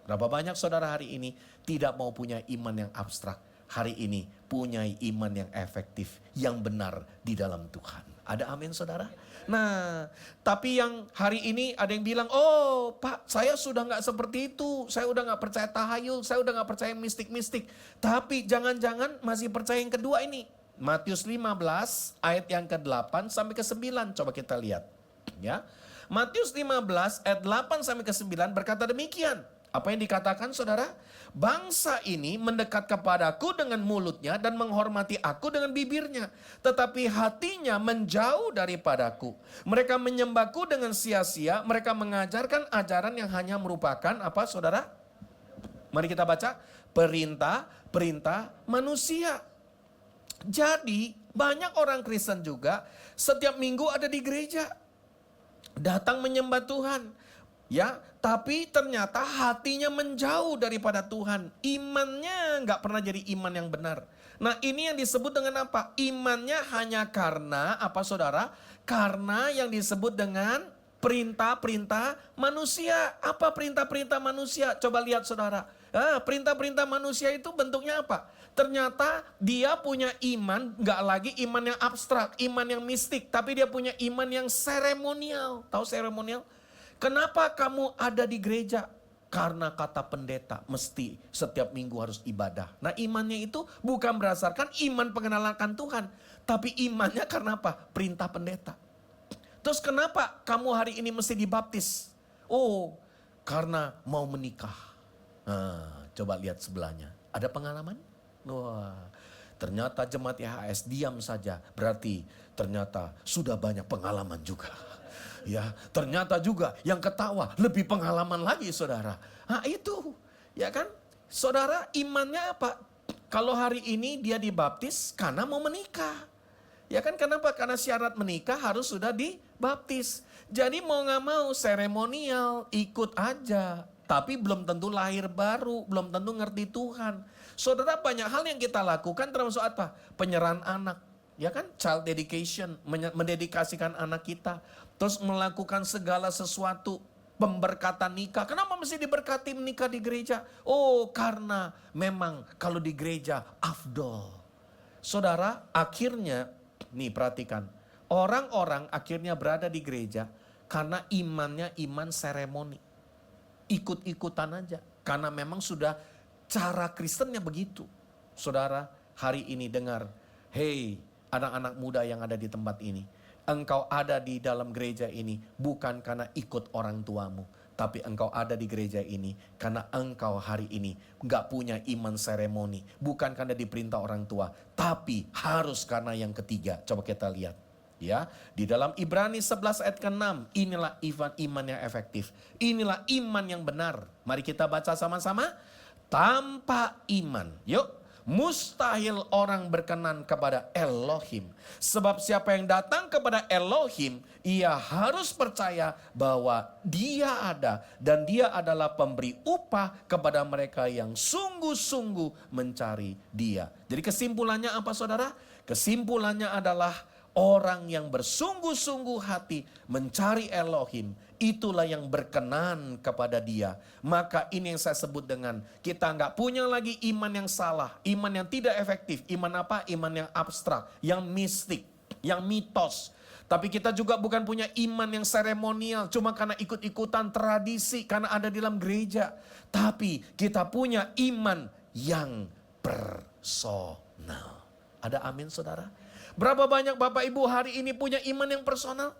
Berapa banyak saudara hari ini tidak mau punya iman yang abstrak. Hari ini punya iman yang efektif, yang benar di dalam Tuhan. Ada amin saudara? Nah, tapi yang hari ini ada yang bilang, oh Pak saya sudah gak seperti itu. Saya udah gak percaya tahayul, saya udah gak percaya mistik-mistik. Tapi jangan-jangan masih percaya yang kedua ini. Matius 15 ayat yang ke-8 sampai ke-9. Coba kita lihat. Ya, Matius 15 ayat 8 sampai ke-9 berkata demikian. Apa yang dikatakan saudara? Bangsa ini mendekat kepadaku dengan mulutnya dan menghormati aku dengan bibirnya. Tetapi hatinya menjauh daripadaku. Mereka menyembahku dengan sia-sia. Mereka mengajarkan ajaran yang hanya merupakan apa saudara? Mari kita baca. Perintah-perintah manusia. Jadi banyak orang Kristen juga setiap minggu ada di gereja. Datang menyembah Tuhan. Ya, tapi ternyata hatinya menjauh daripada Tuhan. Imannya nggak pernah jadi iman yang benar. Nah ini yang disebut dengan apa? Imannya hanya karena apa saudara? Karena yang disebut dengan perintah-perintah manusia. Apa perintah-perintah manusia? Coba lihat saudara. Perintah-perintah manusia itu bentuknya apa? Ternyata dia punya iman, nggak lagi iman yang abstrak, iman yang mistik. Tapi dia punya iman yang seremonial. Tahu seremonial? Kenapa kamu ada di gereja? Karena kata pendeta mesti setiap minggu harus ibadah. Nah imannya itu bukan berdasarkan iman pengenalan akan Tuhan. Tapi imannya karena apa? Perintah pendeta. Terus kenapa kamu hari ini mesti dibaptis? Oh karena mau menikah. Nah coba lihat sebelahnya. Ada pengalaman? Wah ternyata jemaat YHS diam saja. Berarti ternyata sudah banyak pengalaman juga. Ya, ternyata juga yang ketawa lebih pengalaman lagi saudara. Nah itu, ya kan? Saudara imannya apa? Kalau hari ini dia dibaptis karena mau menikah. Ya kan kenapa? Karena syarat menikah harus sudah dibaptis. Jadi mau gak mau seremonial, ikut aja. Tapi belum tentu lahir baru, belum tentu ngerti Tuhan. Saudara banyak hal yang kita lakukan termasuk apa? Penyerahan anak. Ya kan, child dedication, mendedikasikan anak kita. Terus melakukan segala sesuatu, pemberkatan nikah. Kenapa mesti diberkati menikah di gereja? Oh karena memang kalau di gereja afdol. Saudara akhirnya, nih perhatikan. Orang-orang akhirnya berada di gereja karena imannya iman seremoni. Ikut-ikutan aja. Karena memang sudah cara Kristennya begitu. Saudara hari ini dengar, hey anak-anak muda yang ada di tempat ini. Engkau ada di dalam gereja ini bukan karena ikut orang tuamu. Tapi engkau ada di gereja ini karena engkau hari ini gak punya iman seremoni. Bukan karena diperintah orang tua. Tapi harus karena yang ketiga. Coba kita lihat. Ya, di dalam Ibrani 11 ayat ke-6. Inilah iman yang efektif. Inilah iman yang benar. Mari kita baca sama-sama. Tanpa iman. Yuk. mustahil orang berkenan kepada Elohim. Sebab siapa yang datang kepada Elohim, ia harus percaya bahwa Dia ada dan Dia adalah pemberi upah kepada mereka yang sungguh-sungguh mencari Dia. Jadi kesimpulannya apa saudara? Kesimpulannya adalah orang yang bersungguh-sungguh hati mencari Elohim, itulah yang berkenan kepada Dia. Maka ini yang saya sebut dengan kita nggak punya lagi iman yang salah, iman yang tidak efektif. Iman apa? Iman yang abstrak, yang mistik, yang mitos. Tapi kita juga bukan punya iman yang seremonial, cuma karena ikut-ikutan tradisi, karena ada di dalam gereja. Tapi kita punya iman yang personal. Ada amin saudara? Berapa banyak Bapak Ibu hari ini punya iman yang personal?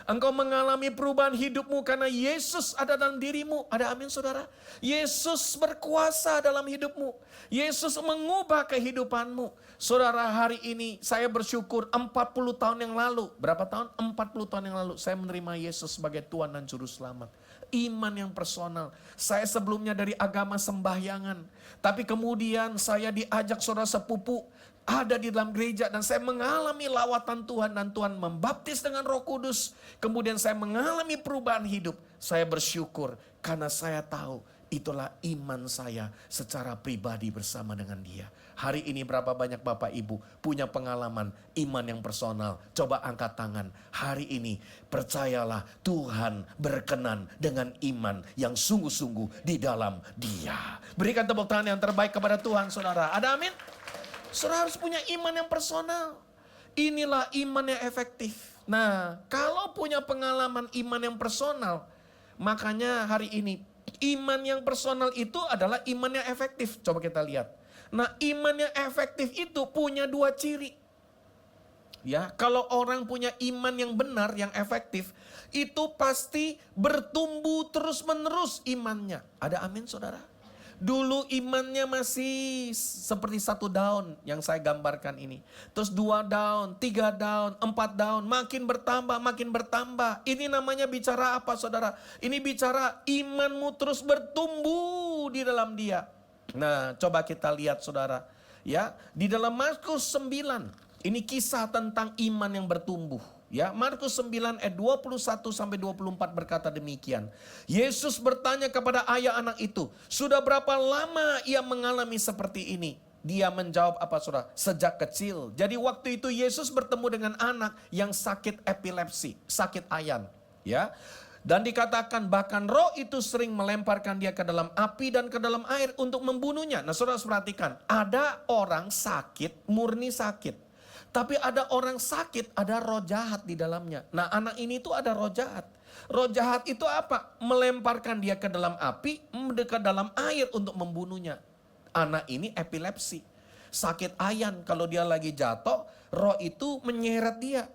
Engkau mengalami perubahan hidupmu karena Yesus ada dalam dirimu. Ada amin saudara? Yesus berkuasa dalam hidupmu. Yesus mengubah kehidupanmu. Saudara, hari ini saya bersyukur 40 tahun yang lalu. Berapa tahun? 40 tahun yang lalu saya menerima Yesus sebagai Tuhan dan Juru Selamat. Iman yang personal. Saya sebelumnya dari agama sembahyangan. Tapi kemudian saya diajak saudara sepupu ada di dalam gereja dan saya mengalami lawatan Tuhan dan Tuhan membaptis dengan Roh Kudus. Kemudian saya mengalami perubahan hidup. Saya bersyukur karena saya tahu itulah iman saya secara pribadi bersama dengan Dia. Hari ini berapa banyak Bapak Ibu punya pengalaman iman yang personal? Coba angkat tangan. Hari ini percayalah Tuhan berkenan dengan iman yang sungguh-sungguh di dalam Dia. Berikan tepuk tangan yang terbaik kepada Tuhan saudara. Ada amin? Saudara harus punya iman yang personal. Inilah iman yang efektif. Nah, kalau punya pengalaman iman yang personal, makanya hari ini iman yang personal itu adalah iman yang efektif. Coba kita lihat. Nah, iman yang efektif itu punya dua ciri. Ya, kalau orang punya iman yang benar, yang efektif, itu pasti bertumbuh terus-menerus imannya. Ada amin saudara? Dulu imannya masih seperti 1 daun yang saya gambarkan ini. Terus 2 daun, 3 daun, 4 daun, makin bertambah, makin bertambah. Ini namanya bicara apa saudara? Ini bicara imanmu terus bertumbuh di dalam Dia. Nah, coba kita lihat saudara. Ya, di dalam Markus 9, ini kisah tentang iman yang bertumbuh. Ya, Markus 9 ayat 21 sampai 24 berkata demikian. Yesus bertanya kepada ayah anak itu, "Sudah berapa lama ia mengalami seperti ini?" Dia menjawab apa saudara? Sejak kecil. Jadi waktu itu Yesus bertemu dengan anak yang sakit epilepsi, sakit ayan, ya. Dan dikatakan bahkan roh itu sering melemparkan dia ke dalam api dan ke dalam air untuk membunuhnya. Nah, saudara perhatikan, ada orang sakit, murni sakit. Tapi ada orang sakit, ada roh jahat di dalamnya. Nah, anak ini tuh ada roh jahat. Roh jahat itu apa? Melemparkan dia ke dalam api, ke dalam air untuk membunuhnya. Anak ini epilepsi. Sakit ayan, kalau dia lagi jatuh, roh itu menyeret dia.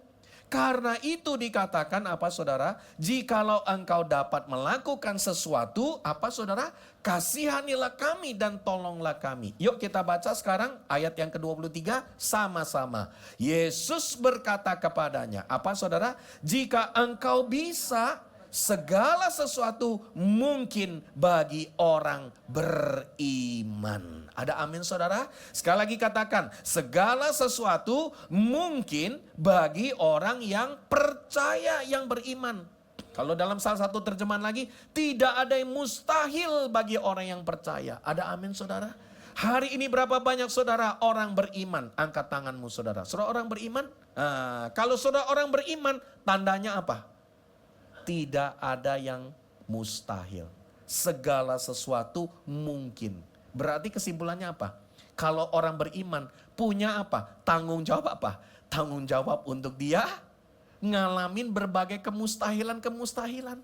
Karena itu dikatakan apa saudara? Jikalau engkau dapat melakukan sesuatu, apa saudara? Kasihanilah kami dan tolonglah kami. Yuk kita baca sekarang ayat yang ke-23 sama-sama. Yesus berkata kepadanya, apa saudara? Jika engkau bisa, segala sesuatu mungkin bagi orang beriman. Ada amin saudara? Sekali lagi katakan, segala sesuatu mungkin bagi orang yang percaya, yang beriman. Kalau dalam salah satu terjemahan lagi, tidak ada yang mustahil bagi orang yang percaya. Ada amin saudara? Hari ini berapa banyak saudara orang beriman? Angkat tanganmu saudara. Saudara orang beriman? Nah, kalau saudara orang beriman, tandanya apa? Tidak ada yang mustahil. Segala sesuatu mungkin. Berarti kesimpulannya apa? Kalau orang beriman punya apa? Tanggung jawab apa? Tanggung jawab untuk dia ngalamin berbagai kemustahilan-kemustahilan.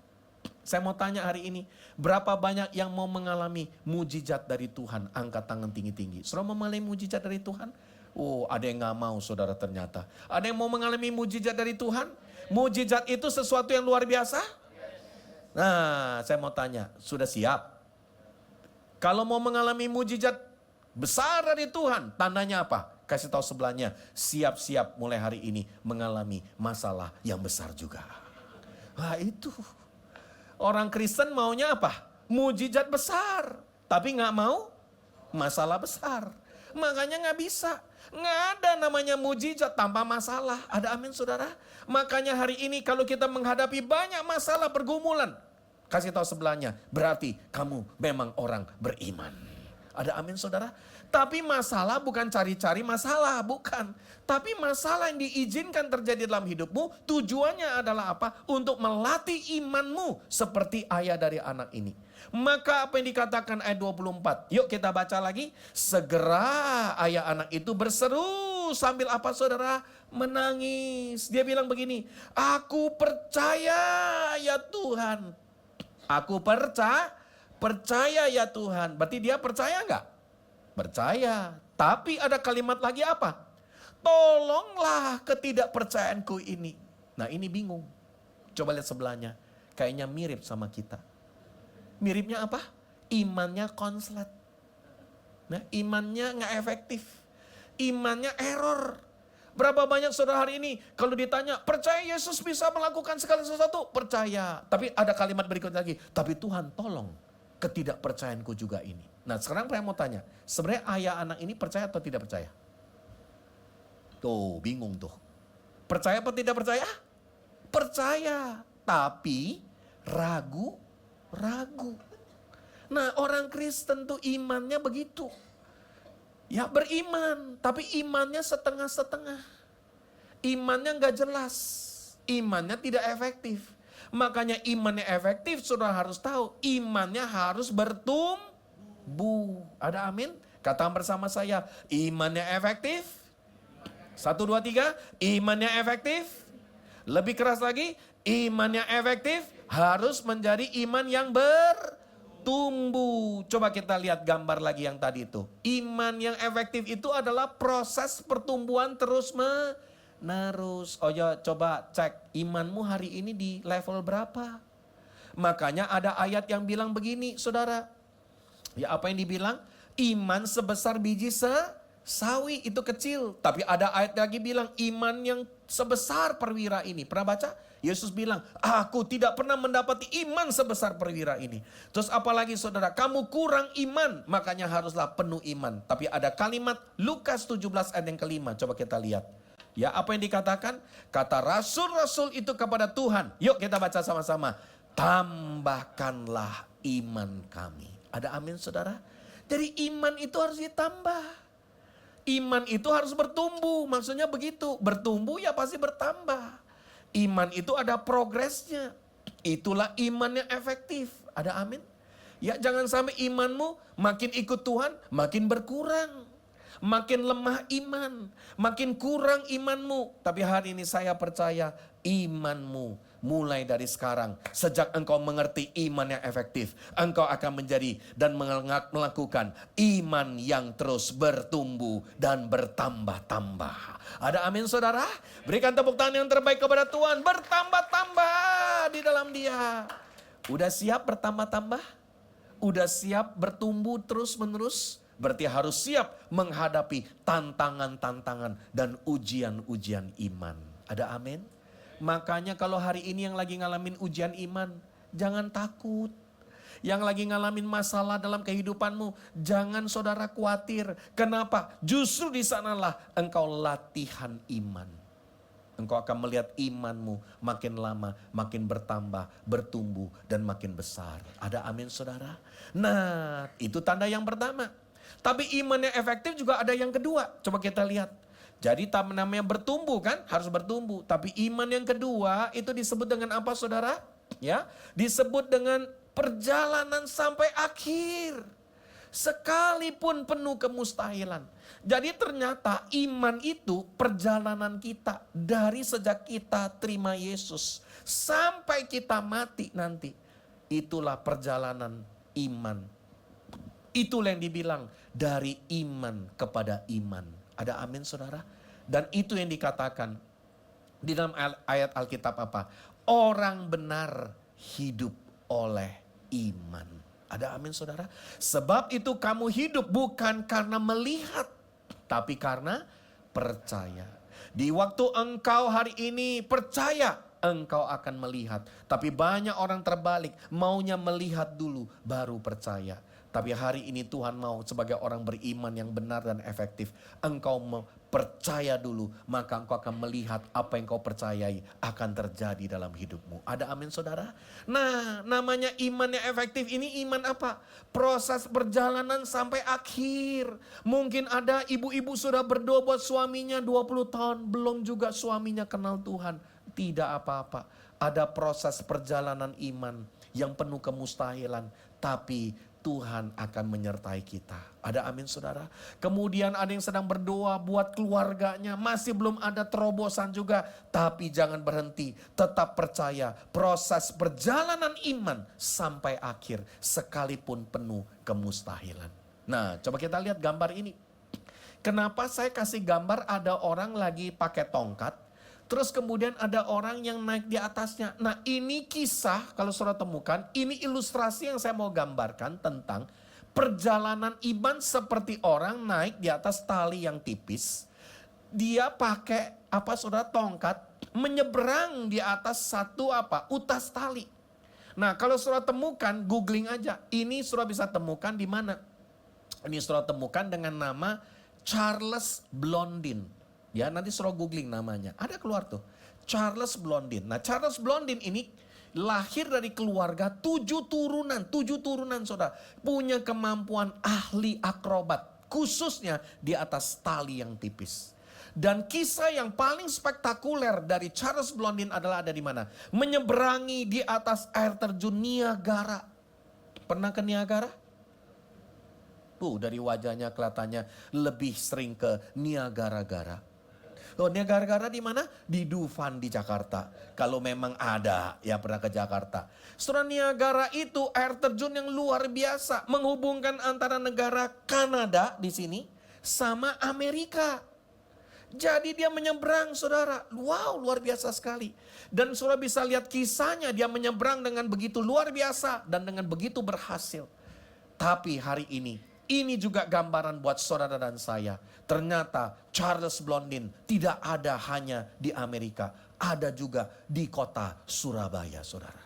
Saya mau tanya hari ini, berapa banyak yang mau mengalami mujizat dari Tuhan? Angkat tangan tinggi-tinggi. Saudara mau mengalami mujizat dari Tuhan? Oh, ada yang gak mau saudara ternyata. Ada yang mau mengalami mujizat dari Tuhan? Mujizat itu sesuatu yang luar biasa? Nah, saya mau tanya, sudah siap? Kalau mau mengalami mujizat besar dari Tuhan, tandanya apa? Kasih tahu sebelahnya, siap-siap mulai hari ini mengalami masalah yang besar juga. Nah itu, orang Kristen maunya apa? Mujizat besar, tapi gak mau masalah besar. Makanya nggak bisa. Nggak ada namanya mujizat tanpa masalah. Ada amin saudara? Makanya hari ini kalau kita menghadapi banyak masalah pergumulan, kasih tahu sebelahnya, berarti kamu memang orang beriman. Ada amin saudara? Tapi masalah bukan cari-cari masalah, bukan. Tapi masalah yang diizinkan terjadi dalam hidupmu, tujuannya adalah apa? Untuk melatih imanmu seperti ayah dari anak ini. Maka apa yang dikatakan ayat 24? Yuk kita baca lagi. Segera ayah anak itu berseru sambil apa saudara? Menangis. Dia bilang begini, aku percaya ya Tuhan. Aku percaya ya Tuhan. Berarti dia percaya enggak? Percaya. Tapi ada kalimat lagi apa? Tolonglah ketidakpercayaanku ini. Nah ini bingung. Coba lihat sebelahnya. Kayaknya mirip sama kita. Miripnya apa? Imannya konslet. Nah imannya nggak efektif. Imannya error. Berapa banyak saudara hari ini kalau ditanya, percaya Yesus bisa melakukan segala sesuatu? Percaya. Tapi ada kalimat berikut lagi. Tapi Tuhan tolong ketidakpercayaanku juga ini. Nah sekarang saya mau tanya, sebenarnya ayah anak ini percaya atau tidak percaya? Tuh bingung tuh. Percaya atau tidak percaya? Percaya, tapi ragu. Nah orang Kristen tuh imannya begitu. Ya beriman, tapi imannya setengah-setengah. Imannya gak jelas, imannya tidak efektif. Makanya imannya efektif, saudara harus tahu, imannya harus bertumbuh. Ada amin? Katakan bersama saya, imannya efektif. 1, 2, 3, imannya efektif. Lebih keras lagi, imannya efektif harus menjadi iman yang bertumbuh. Coba kita lihat gambar lagi yang tadi itu. Iman yang efektif itu adalah proses pertumbuhan terus menerus. Oh ya, coba cek imanmu hari ini di level berapa. Makanya ada ayat yang bilang begini saudara. Ya apa yang dibilang? Iman sebesar biji sawi itu kecil. Tapi ada ayat lagi bilang iman yang sebesar perwira ini. Pernah baca? Yesus bilang, aku tidak pernah mendapati iman sebesar perwira ini. Terus apalagi saudara, kamu kurang iman, makanya haruslah penuh iman. Tapi ada kalimat Lukas 17 ayat yang kelima, coba kita lihat. Ya apa yang dikatakan? Kata rasul-rasul itu kepada Tuhan. Yuk kita baca sama-sama. Tambahkanlah iman kami. Ada amin saudara? Jadi iman itu harus ditambah. Iman itu harus bertumbuh, maksudnya begitu. Bertumbuh ya pasti bertambah. Iman itu ada progresnya. Itulah iman yang efektif. Ada amin? Ya jangan sampai imanmu makin ikut Tuhan, makin berkurang. Makin lemah iman, makin kurang imanmu. Tapi hari ini saya percaya imanmu mulai dari sekarang. Sejak engkau mengerti iman yang efektif, engkau akan menjadi dan melakukan iman yang terus bertumbuh dan bertambah-tambah. Ada amin saudara? Berikan tepuk tangan yang terbaik kepada Tuhan. Bertambah-tambah di dalam Dia. Udah siap bertambah-tambah? Udah siap bertumbuh terus-menerus? Berarti harus siap menghadapi tantangan-tantangan dan ujian-ujian iman. Ada amin? Makanya kalau hari ini yang lagi ngalamin ujian iman, jangan takut. Yang lagi ngalamin masalah dalam kehidupanmu, jangan saudara khawatir. Kenapa? Justru di sanalah engkau latihan iman. Engkau akan melihat imanmu makin lama, makin bertambah, bertumbuh, dan makin besar. Ada amin saudara? Nah, itu tanda yang pertama. Tapi iman yang efektif juga ada yang kedua. Coba kita lihat. Jadi namanya bertumbuh kan, harus bertumbuh. Tapi iman yang kedua itu disebut dengan apa saudara? Ya, disebut dengan perjalanan sampai akhir. Sekalipun penuh kemustahilan. Jadi ternyata iman itu perjalanan kita dari sejak kita terima Yesus sampai kita mati nanti. Itulah perjalanan iman. Itulah yang dibilang dari iman kepada iman. Ada amin saudara? Dan itu yang dikatakan di dalam ayat Alkitab apa? Orang benar hidup oleh iman. Ada amin saudara? Sebab itu kamu hidup bukan karena melihat, tapi karena percaya. Di waktu engkau hari ini percaya, engkau akan melihat. Tapi banyak orang terbalik, maunya melihat dulu baru percaya. Tapi hari ini Tuhan mau sebagai orang beriman yang benar dan efektif. Engkau percaya dulu, maka engkau akan melihat apa yang kau percayai akan terjadi dalam hidupmu. Ada amin saudara? Nah, namanya iman yang efektif ini iman apa? Proses perjalanan sampai akhir. Mungkin ada ibu-ibu sudah berdoa buat suaminya 20 tahun, belum juga suaminya kenal Tuhan. Tidak apa-apa. Ada proses perjalanan iman yang penuh kemustahilan, tapi Tuhan akan menyertai kita. Ada amin saudara? Kemudian ada yang sedang berdoa buat keluarganya. Masih belum ada terobosan juga. Tapi jangan berhenti. Tetap percaya. Proses perjalanan iman sampai akhir. Sekalipun penuh kemustahilan. Nah, coba kita lihat gambar ini. Kenapa saya kasih gambar ada orang lagi pakai tongkat. Terus kemudian ada orang yang naik di atasnya. Nah ini kisah kalau saudara temukan. Ini ilustrasi yang saya mau gambarkan tentang perjalanan iman seperti orang naik di atas tali yang tipis. Dia pakai saudara tongkat menyeberang di atas satu utas tali. Nah kalau saudara temukan googling aja. Ini saudara bisa temukan di mana? Ini saudara temukan dengan nama Charles Blondin. Ya nanti suruh googling namanya. Ada keluar tuh. Charles Blondin. Nah Charles Blondin ini lahir dari keluarga 7 turunan. 7 turunan saudara. Punya kemampuan ahli akrobat. Khususnya di atas tali yang tipis. Dan kisah yang paling spektakuler dari Charles Blondin adalah ada di mana? Menyeberangi di atas air terjun Niagara. Pernah ke Niagara? Tuh dari wajahnya kelihatannya lebih sering ke Niagara-gara. Oh, Niagara di mana? Di Dufan di Jakarta. Kalau memang ada yang pernah ke Jakarta. Saudara, Niagara itu air terjun yang luar biasa. Menghubungkan antara negara Kanada di sini sama Amerika. Jadi dia menyeberang saudara. Wow, luar biasa sekali. Dan saudara bisa lihat kisahnya. Dia menyeberang dengan begitu luar biasa dan dengan begitu berhasil. Tapi hari ini juga gambaran buat saudara dan saya. Ternyata Charles Blondin tidak ada hanya di Amerika. Ada juga di kota Surabaya saudara.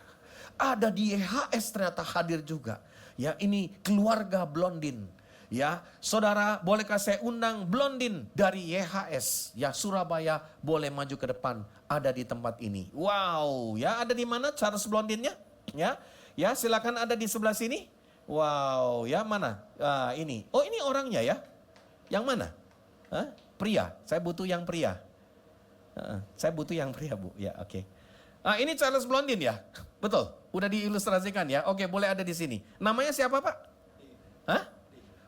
Ada di YHS ternyata hadir juga. Ya ini keluarga Blondin. Ya saudara bolehkah saya undang Blondin dari YHS. Ya Surabaya boleh maju ke depan. Ada di tempat ini. Wow ya ada di mana Charles Blondinnya? Ya silakan ada di sebelah sini. Wow, ya mana? Ini. Oh, ini orangnya ya? Yang mana? Pria. Saya butuh yang pria. Saya butuh yang pria, Bu. Ya, oke. Ini Charles Blondin ya? Betul. Udah diilustrasikan ya? Oke, boleh ada di sini. Namanya siapa, Pak?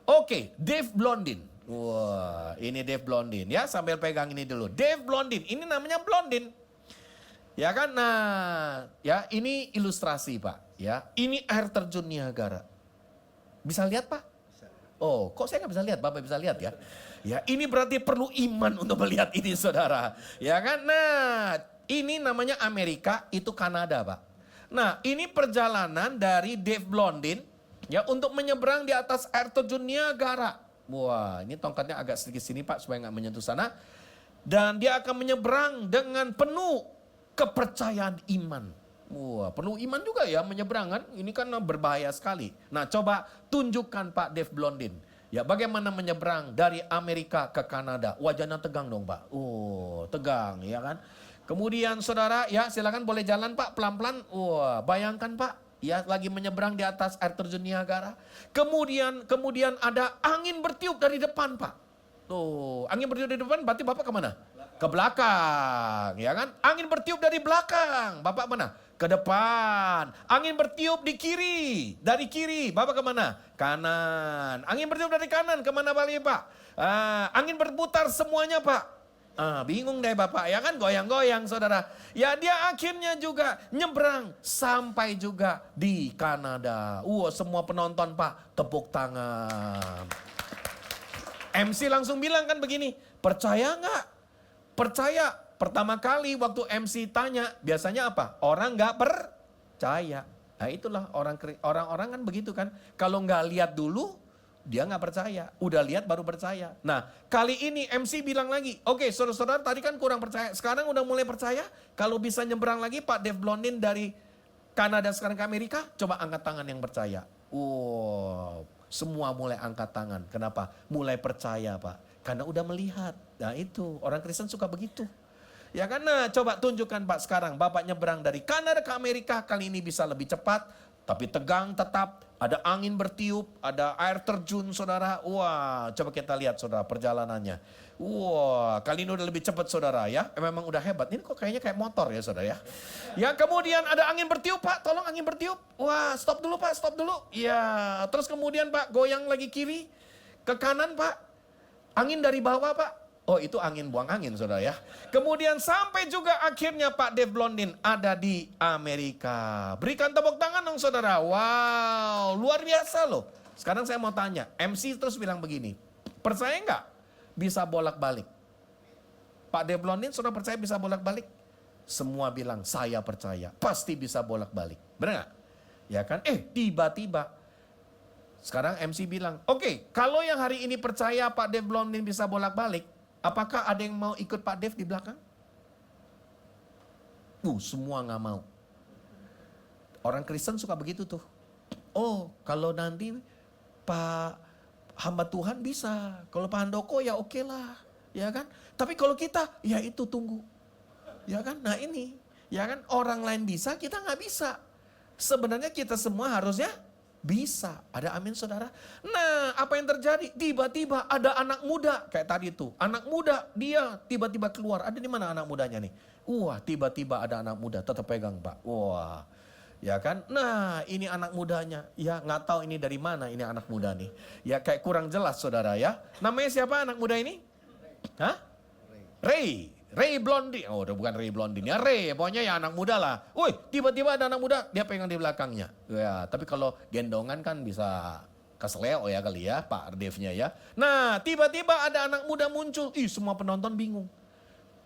Oke, Dave Blondin. Wah, ini Dave Blondin ya. Sambil pegang ini dulu. Dave Blondin. Ini namanya Blondin. Ya kan? Nah, ya ini ilustrasi, Pak. Ya, ini air terjun Niagara. Bisa lihat Pak? Oh kok saya nggak bisa lihat? Bapak bisa lihat ya? Ya ini berarti perlu iman untuk melihat ini saudara. Ya kan? Nah ini namanya Amerika, itu Kanada Pak. Nah ini perjalanan dari Dave Blondin ya untuk menyeberang di atas air terjun Niagara. Wah ini tongkatnya agak sedikit sini Pak supaya nggak menyentuh sana. Dan dia akan menyeberang dengan penuh kepercayaan iman. Wah, perlu iman juga ya menyeberang kan? Ini kan berbahaya sekali. Nah, coba tunjukkan Pak Dave Blondin. Ya, bagaimana menyeberang dari Amerika ke Kanada? Wajahnya tegang dong, Pak. Oh, tegang ya kan? Kemudian saudara, ya silakan boleh jalan Pak pelan-pelan. Wah, bayangkan Pak, ya lagi menyeberang di atas air terjun Niagara. Kemudian ada angin bertiup dari depan, Pak. Tuh, angin bertiup dari depan berarti Bapak kemana? Ke belakang, ya kan? Angin bertiup dari belakang, Bapak mana? Ke depan. Angin bertiup di kiri. Dari kiri. Bapak kemana? Kanan. Angin bertiup dari kanan. Kemana balik Pak? Angin berputar semuanya Pak. Bingung deh Bapak. Ya kan goyang-goyang saudara. Ya dia akhirnya juga nyebrang. Sampai juga di Kanada. Semua penonton Pak. Tepuk tangan. MC langsung bilang kan begini. Percaya nggak? Percaya. Pertama kali waktu MC tanya, biasanya apa? Orang nggak percaya. Nah itulah orang-orang kan begitu kan. Kalau nggak lihat dulu, dia nggak percaya. Udah lihat baru percaya. Nah kali ini MC bilang lagi, oke saudara-saudara tadi kan kurang percaya. Sekarang udah mulai percaya. Kalau bisa nyebrang lagi Pak Dave Blondin dari Kanada sekarang ke Amerika, coba angkat tangan yang percaya. Wow, Semua mulai angkat tangan. Kenapa? Mulai percaya Pak. Karena udah melihat. Nah itu, orang Kristen suka begitu. Ya kan, nah coba tunjukkan Pak sekarang. Bapak nyebrang dari Kanada ke Amerika, kali ini bisa lebih cepat. Tapi tegang tetap, ada angin bertiup, ada air terjun saudara. Wah, coba kita lihat saudara perjalanannya. Wah, kali ini udah lebih cepat saudara ya. Memang udah hebat. Ini kok kayaknya kayak motor ya saudara ya. Ya kemudian ada angin bertiup Pak, tolong angin bertiup. Wah, stop dulu Pak, stop dulu. Ya, terus kemudian Pak goyang lagi kiri, ke kanan Pak. Angin dari bawah Pak. Oh itu angin buang angin saudara ya. Kemudian sampai juga akhirnya Pak Dave Blondin ada di Amerika. Berikan tepuk tangan dong saudara. Wow luar biasa loh. Sekarang saya mau tanya. MC terus bilang begini. Percaya nggak bisa bolak-balik? Pak Dave Blondin saudara percaya bisa bolak-balik? Semua bilang saya percaya. Pasti bisa bolak-balik. Benar nggak? Ya kan? Tiba-tiba. Sekarang MC bilang, oke, kalau yang hari ini percaya Pak Dave Blondin bisa bolak-balik, apakah ada yang mau ikut Pak Dave di belakang? Semua nggak mau. Orang Kristen suka begitu tuh. Oh, kalau nanti Pak hamba Tuhan bisa. Kalau Pak Handoko ya oke lah. Ya kan? Tapi kalau kita, ya itu tunggu. Ya kan? Nah ini. Ya kan? Orang lain bisa, kita nggak bisa. Sebenarnya kita semua harusnya bisa. Ada amin saudara? Nah apa yang terjadi? Tiba-tiba ada anak muda. Kayak tadi tuh. Anak muda dia tiba-tiba keluar. Ada di mana anak mudanya nih? Wah tiba-tiba ada anak muda. Tetap pegang Pak. Wah. Ya kan? Nah ini anak mudanya. Ya nggak tahu ini dari mana ini anak muda nih. Ya kayak kurang jelas saudara ya. Namanya siapa anak muda ini? Hah? Ray Blondin. Oh udah bukan Ray Blondin ya. Ray pokoknya ya anak muda lah. Woi tiba-tiba ada anak muda dia pegang di belakangnya. Ya tapi kalau gendongan kan bisa kesleo ya kali ya Pak Dave-nya ya. Nah tiba-tiba ada anak muda muncul. Semua penonton bingung.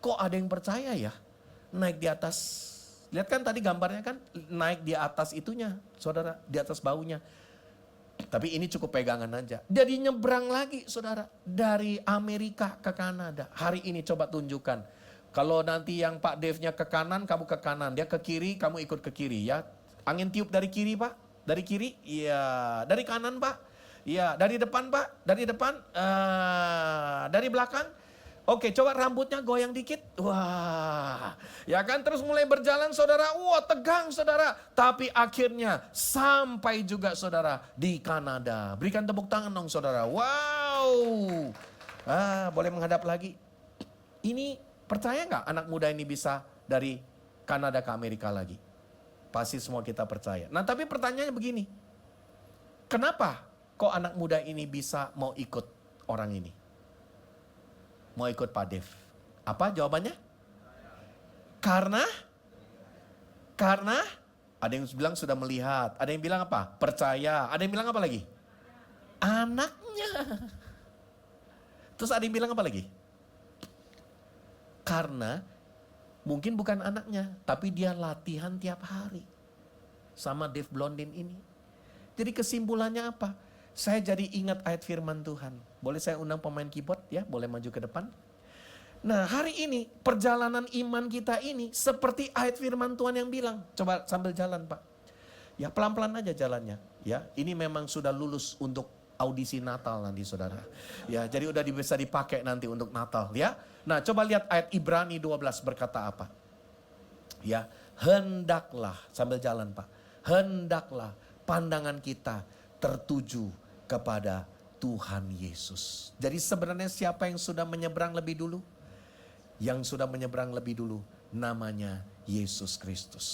Kok ada yang percaya ya? Naik di atas. Lihat kan tadi gambarnya kan naik di atas itunya saudara. Di atas baunya. Tapi ini cukup pegangan aja. Jadi nyebrang lagi saudara. Dari Amerika ke Kanada. Hari ini coba tunjukkan. Kalau nanti yang Pak Dave-nya ke kanan, kamu ke kanan. Dia ke kiri, kamu ikut ke kiri ya. Angin tiup dari kiri Pak. Dari kiri, iya. Dari kanan Pak. Iya. Dari depan Pak. Dari depan. Dari belakang. Oke, coba rambutnya goyang dikit. Wah, ya kan terus mulai berjalan saudara. Wah, tegang saudara. Tapi akhirnya sampai juga saudara di Kanada. Berikan tepuk tangan dong saudara. Wow. Boleh menghadap lagi. Ini percaya nggak anak muda ini bisa dari Kanada ke Amerika lagi? Pasti semua kita percaya. Nah, tapi pertanyaannya begini. Kenapa kok anak muda ini bisa mau ikut orang ini? Mau ikut Pak Dave. Apa jawabannya? Karena ada yang bilang sudah melihat. Ada yang bilang apa? Percaya. Ada yang bilang apa lagi? Anaknya. Terus ada yang bilang apa lagi? Karena mungkin bukan anaknya. Tapi dia latihan tiap hari. Sama Dave Blondin ini. Jadi kesimpulannya apa? Saya jadi ingat ayat firman Tuhan. Boleh saya undang pemain keyboard ya? Boleh maju ke depan. Nah hari ini perjalanan iman kita ini seperti ayat firman Tuhan yang bilang. Coba sambil jalan Pak. Ya pelan-pelan aja jalannya. Ya ini memang sudah lulus untuk audisi Natal nanti saudara. Ya jadi udah bisa dipakai nanti untuk Natal ya. Nah coba lihat ayat Ibrani 12 berkata apa. Ya hendaklah sambil jalan Pak. Hendaklah pandangan kita tertuju kepada Tuhan Yesus. Jadi sebenarnya siapa yang sudah menyeberang lebih dulu? Yang sudah menyeberang lebih dulu namanya Yesus Kristus.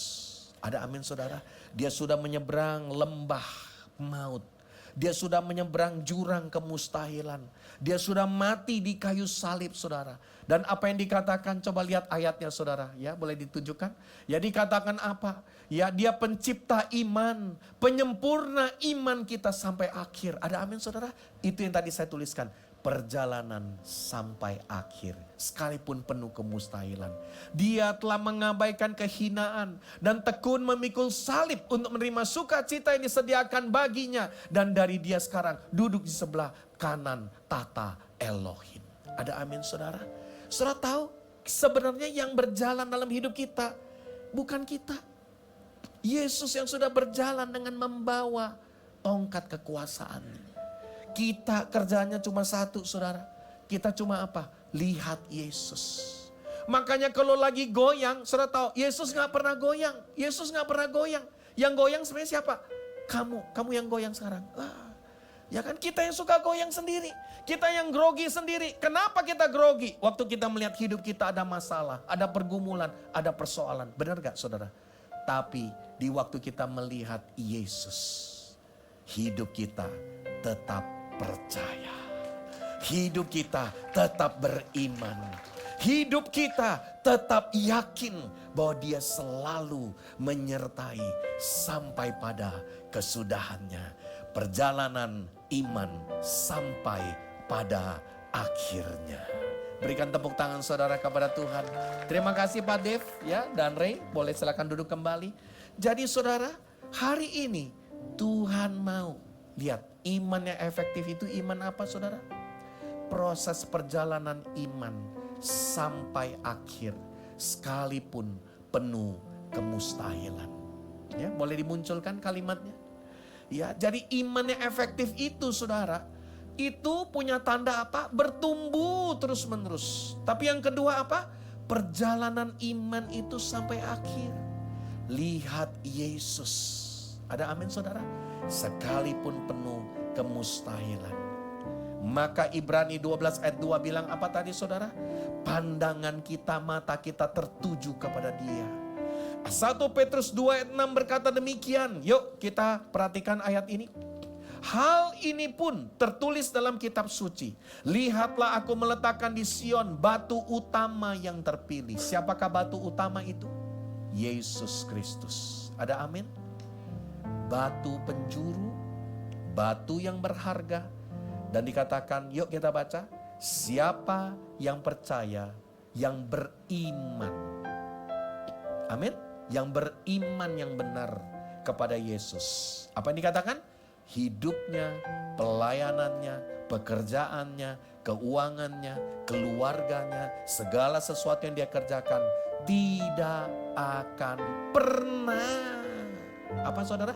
Ada amin saudara? Dia sudah menyeberang lembah maut. Dia sudah menyeberang jurang kemustahilan. Dia sudah mati di kayu salib saudara. Dan apa yang dikatakan, coba lihat ayatnya saudara. Ya boleh ditunjukkan. Ya dikatakan apa? Ya dia pencipta iman. Penyempurna iman kita sampai akhir. Ada amin saudara? Itu yang tadi saya tuliskan. Perjalanan sampai akhir. Sekalipun penuh kemustahilan. Dia telah mengabaikan kehinaan. Dan tekun memikul salib untuk menerima sukacita yang disediakan baginya. Dan dari dia sekarang duduk di sebelah kanan tata Elohim. Ada amin saudara? Saudara tahu sebenarnya yang berjalan dalam hidup kita. Bukan kita. Yesus yang sudah berjalan dengan membawa tongkat kekuasaan. Kita kerjanya cuma satu, saudara. Kita cuma apa? Lihat Yesus. Makanya kalau lagi goyang, saudara tahu, Yesus gak pernah goyang. Yesus gak pernah goyang. Yang goyang sebenarnya siapa? Kamu yang goyang sekarang. Ya kan, kita yang suka goyang sendiri. Kita yang grogi sendiri. Kenapa kita grogi? Waktu kita melihat hidup kita ada masalah, ada pergumulan, ada persoalan. Benar gak saudara? Tapi di waktu kita melihat Yesus, hidup kita tetap percaya. Hidup kita tetap beriman. Hidup kita tetap yakin bahwa Dia selalu menyertai sampai pada kesudahannya. Perjalanan iman sampai pada akhirnya. Berikan tepuk tangan saudara kepada Tuhan. Terima kasih Pak Dev ya, dan Ray, boleh silakan duduk kembali. Jadi saudara, hari ini Tuhan mau lihat iman yang efektif itu iman apa saudara? Proses perjalanan iman sampai akhir sekalipun penuh kemustahilan. Ya, boleh dimunculkan kalimatnya? Ya, jadi iman yang efektif itu saudara, itu punya tanda apa? Bertumbuh terus menerus. Tapi yang kedua apa? Perjalanan iman itu sampai akhir. Lihat Yesus. Ada amin saudara? Sekalipun penuh kemustahilan. Maka Ibrani 12 ayat 2 bilang apa tadi saudara? Pandangan kita, mata kita tertuju kepada Dia. 1 Petrus 2 ayat 6 berkata demikian. Yuk kita perhatikan ayat ini. Hal ini pun tertulis dalam kitab suci. Lihatlah aku meletakkan di Sion batu utama yang terpilih. Siapakah batu utama itu? Yesus Kristus. Ada amin? Batu penjuru, batu yang berharga. Dan dikatakan, yuk kita baca. Siapa yang percaya, yang beriman. Amin? Yang beriman yang benar kepada Yesus. Apa yang dikatakan? Hidupnya, pelayanannya, pekerjaannya, keuangannya, keluarganya, segala sesuatu yang dia kerjakan tidak akan pernah, apa saudara?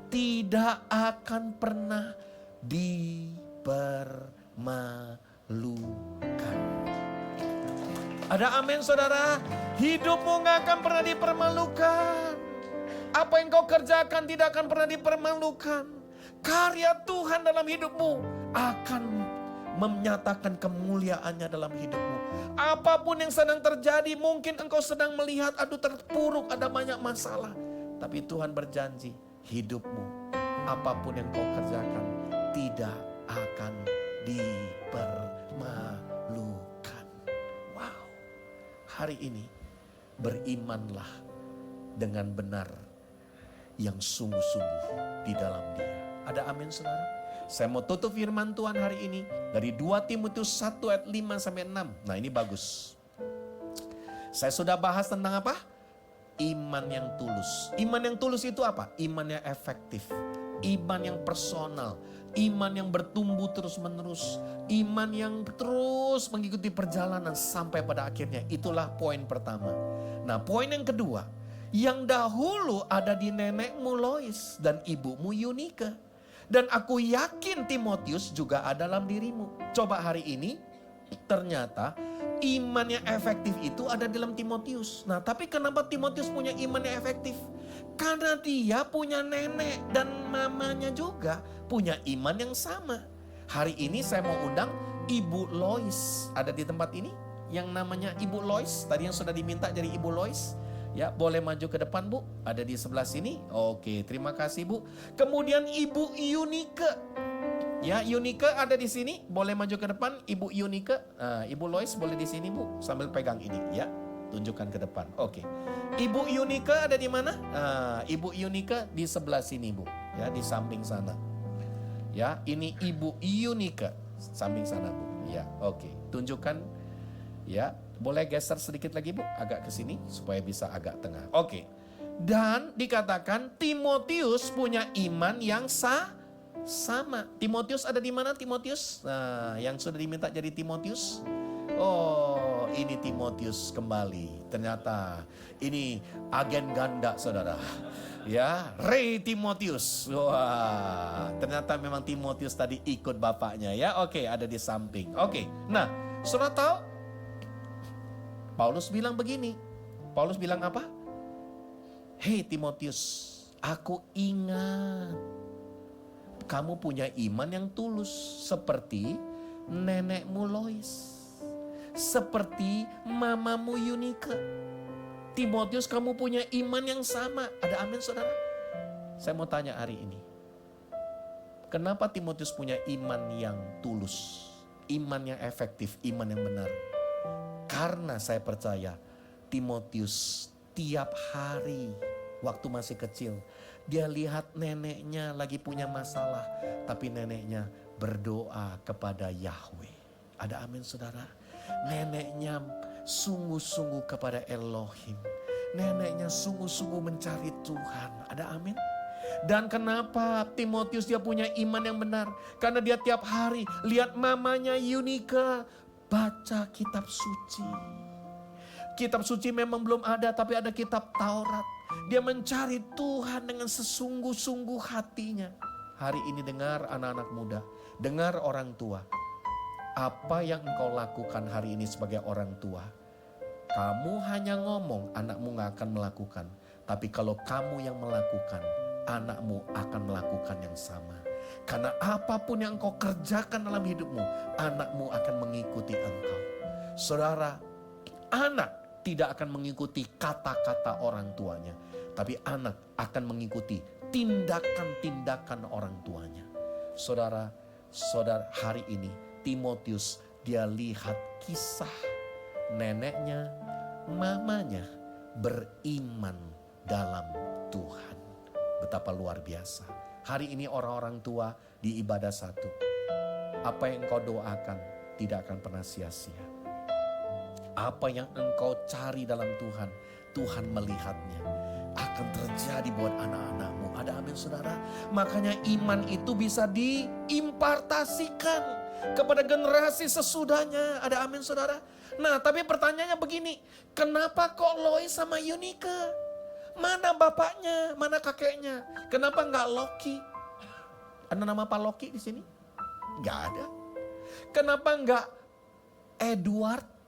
Tidak akan pernah dipermalukan. Ada amin saudara? Hidupmu gak akan pernah dipermalukan. Apa yang kau kerjakan tidak akan pernah dipermalukan. Karya Tuhan dalam hidupmu akan menyatakan kemuliaannya dalam hidupmu. Apapun yang sedang terjadi, mungkin engkau sedang melihat aduh terpuruk, ada banyak masalah. Tapi Tuhan berjanji, hidupmu, apapun yang kau kerjakan, tidak akan dipermalukan. Wow. Hari ini berimanlah dengan benar yang sungguh-sungguh di dalam Dia. Ada amin saudara? Saya mau tutup firman Tuhan hari ini dari 2 Timotius 1 ayat 5 sampai 6. Nah ini bagus. Saya sudah bahas tentang apa? Iman yang tulus. Iman yang tulus itu apa? Iman yang efektif. Iman yang personal. Iman yang bertumbuh terus menerus. Iman yang terus mengikuti perjalanan sampai pada akhirnya. Itulah poin pertama. Nah poin yang kedua. Yang dahulu ada di nenekmu Lois dan ibumu Yunike. Dan aku yakin Timotius juga ada dalam dirimu. Coba hari ini ternyata iman yang efektif itu ada dalam Timotius. Nah tapi kenapa Timotius punya iman yang efektif? Karena dia punya nenek dan mamanya juga punya iman yang sama. Hari ini saya mau undang Ibu Lois. Ada di tempat ini yang namanya Ibu Lois. Tadi yang sudah diminta jadi Ibu Lois. Ya, boleh maju ke depan Bu. Ada di sebelah sini. Oke, terima kasih Bu. Kemudian Ibu Yunike. Ya, Yunike ada di sini. Boleh maju ke depan Ibu Yunike. Nah, Ibu Lois boleh di sini Bu. Sambil pegang ini ya. Tunjukkan ke depan. Oke. Ibu Yunike ada di mana? Nah, Ibu Yunike di sebelah sini Bu. Ya, di samping sana. Ya, ini Ibu Yunike. Samping sana Bu. Ya, oke. Tunjukkan. Ya, boleh geser sedikit lagi Bu, agak ke sini supaya bisa agak tengah. Oke. Dan dikatakan Timotius punya iman yang sama. Timotius ada di mana Timotius? Nah, yang sudah diminta jadi Timotius. Oh, Oh, ini Timotius kembali. Ternyata ini agen ganda, saudara. Ya, Ray Timotius. Wah, ternyata memang Timotius tadi ikut bapaknya ya. Oke, ada di samping. Oke, nah, saudara tahu? Paulus bilang begini. Paulus bilang apa? Hei Timotius, aku ingat kamu punya iman yang tulus seperti nenekmu Lois, seperti mamamu Yunika. Timotius, kamu punya iman yang sama. Ada amin, saudara? Saya mau tanya hari ini, kenapa Timotius punya iman yang tulus, iman yang efektif, iman yang benar? Karena saya percaya Timotius tiap hari waktu masih kecil, dia lihat neneknya lagi punya masalah, tapi neneknya berdoa kepada Yahweh. Ada amin, saudara? Neneknya sungguh-sungguh kepada Elohim. Neneknya sungguh-sungguh mencari Tuhan. Ada amin? Dan kenapa Timotius dia punya iman yang benar? Karena dia tiap hari lihat mamanya Yunika baca kitab suci. Kitab suci memang belum ada, tapi ada kitab Taurat. Dia mencari Tuhan dengan sesungguh-sungguh hatinya. Hari ini dengar anak-anak muda, dengar orang tua. Apa yang engkau lakukan hari ini sebagai orang tua? Kamu hanya ngomong, anakmu gak akan melakukan. Tapi kalau kamu yang melakukan, anakmu akan melakukan yang sama. Karena apapun yang engkau kerjakan dalam hidupmu, anakmu akan mengikuti engkau. Saudara, anak tidak akan mengikuti kata-kata orang tuanya, tapi anak akan mengikuti tindakan-tindakan orang tuanya. Saudara, hari ini Timotius dia lihat kisah neneknya, mamanya beriman dalam Tuhan. Betapa luar biasa. Hari ini orang-orang tua di ibadah satu, apa yang engkau doakan tidak akan pernah sia-sia. Apa yang engkau cari dalam Tuhan, Tuhan melihatnya. Akan terjadi buat anak-anakmu. Ada amin, saudara? Makanya iman itu bisa diimpartasikan kepada generasi sesudahnya. Ada amin, saudara? Nah, tapi pertanyaannya begini. Kenapa kok Lois sama Yunika? Mana bapaknya? Mana kakeknya? Kenapa nggak Loki? Ada nama Pak Loki di sini? Nggak ada. Kenapa nggak Edward?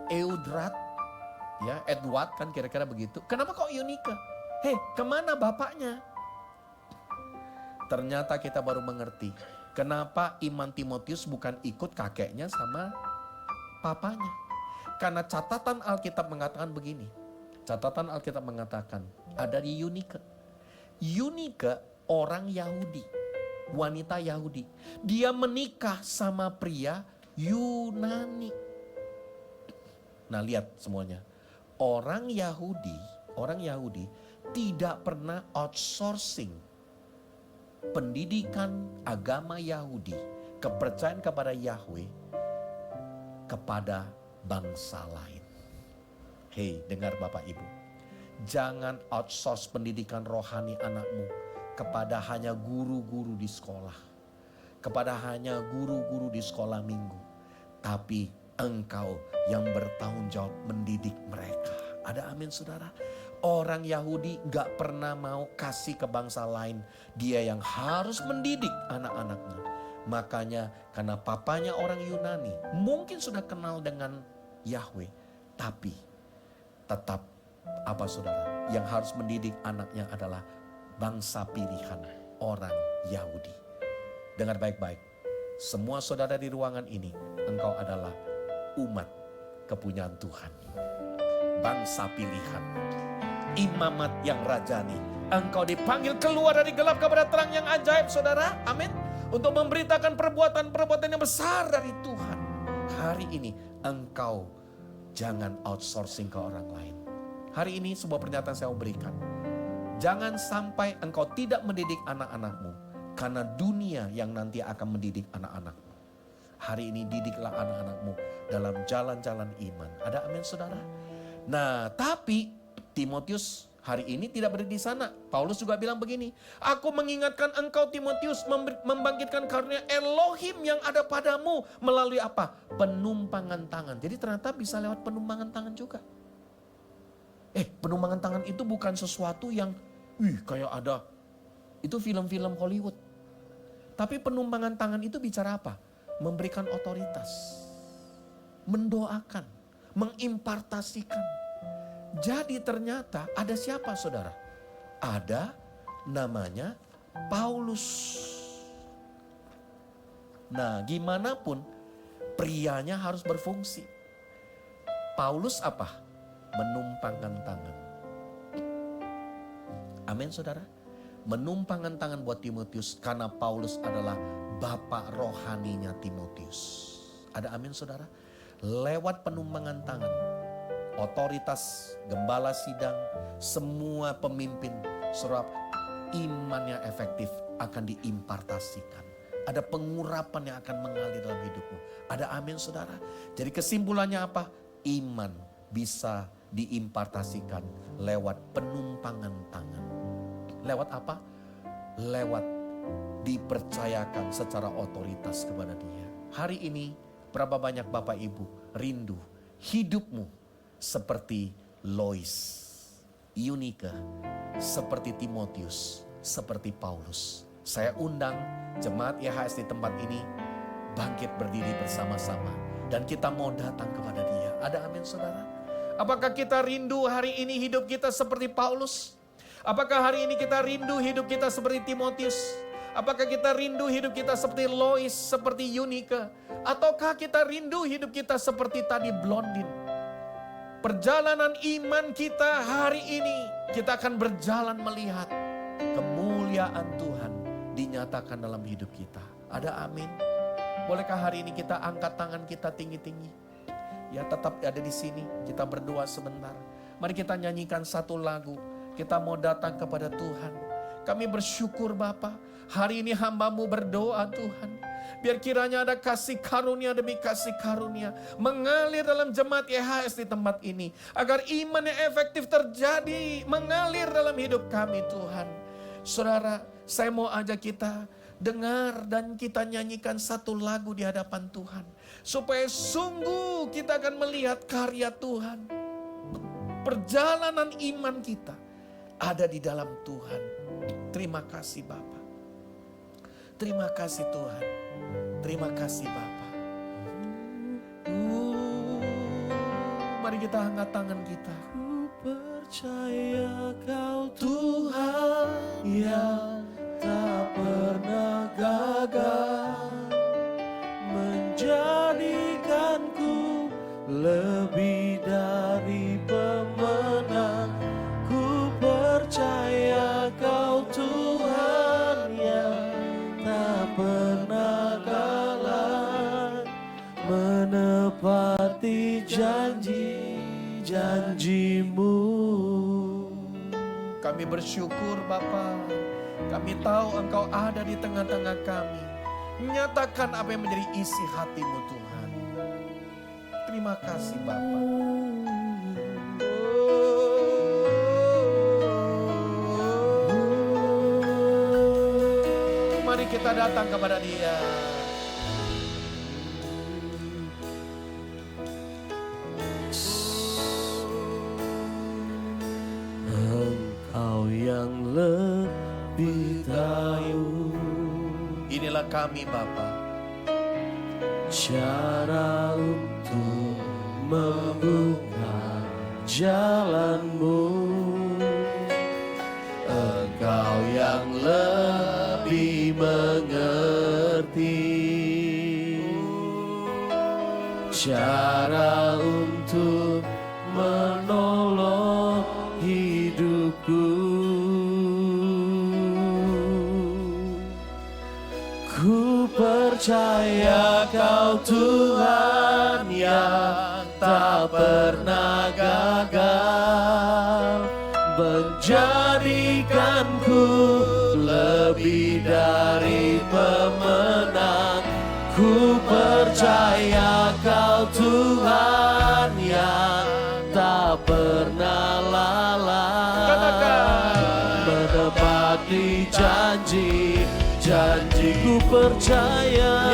Eudrat, ya Edward kan kira-kira begitu. Kenapa kok Yunika? Hei, kemana bapaknya? Ternyata kita baru mengerti kenapa iman Timotius bukan ikut kakeknya sama papanya. Karena catatan Alkitab mengatakan begini. Catatan Alkitab mengatakan ada di Yunika. Yunika orang Yahudi, wanita Yahudi. Dia menikah sama pria Yunani. Nah, lihat semuanya. Orang Yahudi tidak pernah outsourcing pendidikan agama Yahudi, kepercayaan kepada Yahweh kepada bangsa lain. Hei, dengar Bapak Ibu. Jangan outsource pendidikan rohani anakmu kepada hanya guru-guru di sekolah. Kepada hanya guru-guru di sekolah minggu. Tapi engkau yang bertanggung jawab mendidik mereka. Ada amin, saudara? Orang Yahudi gak pernah mau kasih ke bangsa lain. Dia yang harus mendidik anak-anaknya. Makanya karena papanya orang Yunani, mungkin sudah kenal dengan Yahweh. Tapi tetap apa, saudara? Yang harus mendidik anaknya adalah bangsa pilihan orang Yahudi. Dengar baik-baik. Semua saudara di ruangan ini, engkau adalah umat kepunyaan Tuhan. Bangsa pilihan. Imamat yang rajani. Engkau dipanggil keluar dari gelap kepada terang yang ajaib, saudara. Amin. Untuk memberitakan perbuatan-perbuatan yang besar dari Tuhan. Hari ini engkau jangan outsourcing ke orang lain. Hari ini sebuah pernyataan saya mau berikan. Jangan sampai engkau tidak mendidik anak-anakmu. Karena dunia yang nanti akan mendidik anak-anakmu. Hari ini didiklah anak-anakmu dalam jalan-jalan iman. Ada amin, saudara? Nah, tapi Timotius hari ini tidak berada di sana. Paulus juga bilang begini, aku mengingatkan engkau Timotius membangkitkan karunia Elohim yang ada padamu melalui apa? Penumpangan tangan. Jadi ternyata bisa lewat penumpangan tangan juga. Penumpangan tangan itu bukan sesuatu yang, kayak ada. Itu film-film Hollywood. Tapi penumpangan tangan itu bicara apa? Memberikan otoritas. Mendoakan. Mengimpartasikan. Jadi ternyata ada siapa saudara? Ada namanya Paulus. Nah gimana pun prianya harus berfungsi. Paulus apa? Menumpangkan tangan. Amin saudara. Menumpangkan tangan buat Timotius karena Paulus adalah bapak rohaninya Timotius. Ada amin saudara? Lewat penumpangan tangan, otoritas, gembala sidang, semua pemimpin, sebab imannya efektif akan diimpartasikan. Ada pengurapan yang akan mengalir dalam hidupmu. Ada amin saudara? Jadi kesimpulannya apa? Iman bisa diimpartasikan lewat penumpangan tangan. Lewat apa? Lewat dipercayakan secara otoritas kepada dia. Hari ini berapa banyak Bapak Ibu rindu hidupmu seperti Lois, Yunika, seperti Timotius, seperti Paulus. Saya undang jemaat YHS di tempat ini bangkit berdiri bersama-sama. Dan kita mau datang kepada dia. Ada amin saudara? Apakah kita rindu hari ini hidup kita seperti Paulus? Apakah hari ini kita rindu hidup kita seperti Timotius? Apakah kita rindu hidup kita seperti Lois, seperti Yunika? Ataukah kita rindu hidup kita seperti tadi Blondin? Perjalanan iman kita hari ini, kita akan berjalan melihat kemuliaan Tuhan dinyatakan dalam hidup kita. Ada amin? Bolehkah hari ini kita angkat tangan kita tinggi-tinggi? Ya tetap ada di sini, kita berdoa sebentar. Mari kita nyanyikan satu lagu. Kita mau datang kepada Tuhan. Kami bersyukur Bapa, hari ini hamba-Mu berdoa Tuhan. Biar kiranya ada kasih karunia demi kasih karunia mengalir dalam jemaat YHS di tempat ini. Agar iman yang efektif terjadi, mengalir dalam hidup kami Tuhan. Saudara, saya mau ajak kita dengar dan kita nyanyikan satu lagu di hadapan Tuhan. Supaya sungguh kita akan melihat karya Tuhan. Perjalanan iman kita ada di dalam Tuhan. Terima kasih Bapa. Terima kasih Tuhan. Terima kasih Bapa. Mari kita angkat tangan kita. Ku percaya Kau Tuhan yang tak pernah gagal, menjadikanku lebih dari pemenang. Ku percaya Kau Tuhan yang tak pernah kalah, menepati janji-janjimu. Kami bersyukur Bapa. Kami tahu Engkau ada di tengah-tengah kami. Nyatakan apa yang menjadi isi hati-Mu Tuhan. Terima kasih Bapa. Mari kita datang kepada Dia. Engkau yang lebih tahu Inilah kami Bapa. cara untuk membuka jalanmu. Engkau yang lebih mengerti cara untuk menolong hidupku. Ku percaya Kau Tuhan yang tak pernah gagal, menjadikanku lebih dari pemenang. Ku percaya Kau Tuhan yang tak pernah lalai, percaya,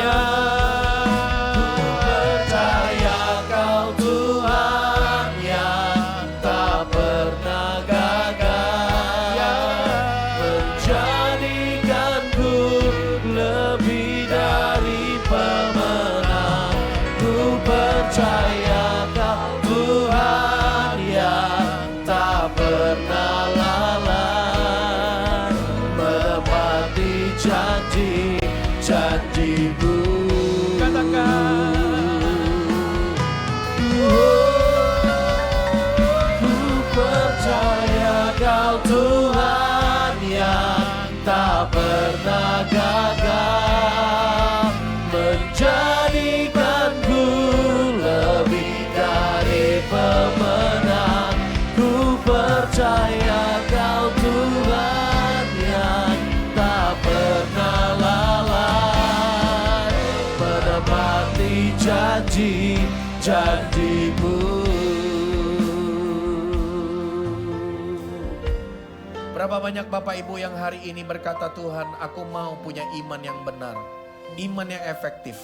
percaya Kau Tuhan yang tak pernah gagal, menjadikanku lebih dari pemenang. Ku percaya Kau Tuhan yang tak pernah lalai, menepati janji-janji-Mu. Katakan. Ku percaya Kau Tuhan yang tak pernah gagal, menjadikanku lebih dari pemenang. Ku percaya Kau Tuhan yang tak pernah lalai, menepati janji-janji-Mu. Berapa banyak Bapak Ibu yang hari ini berkata, Tuhan aku mau punya iman yang benar, iman yang efektif.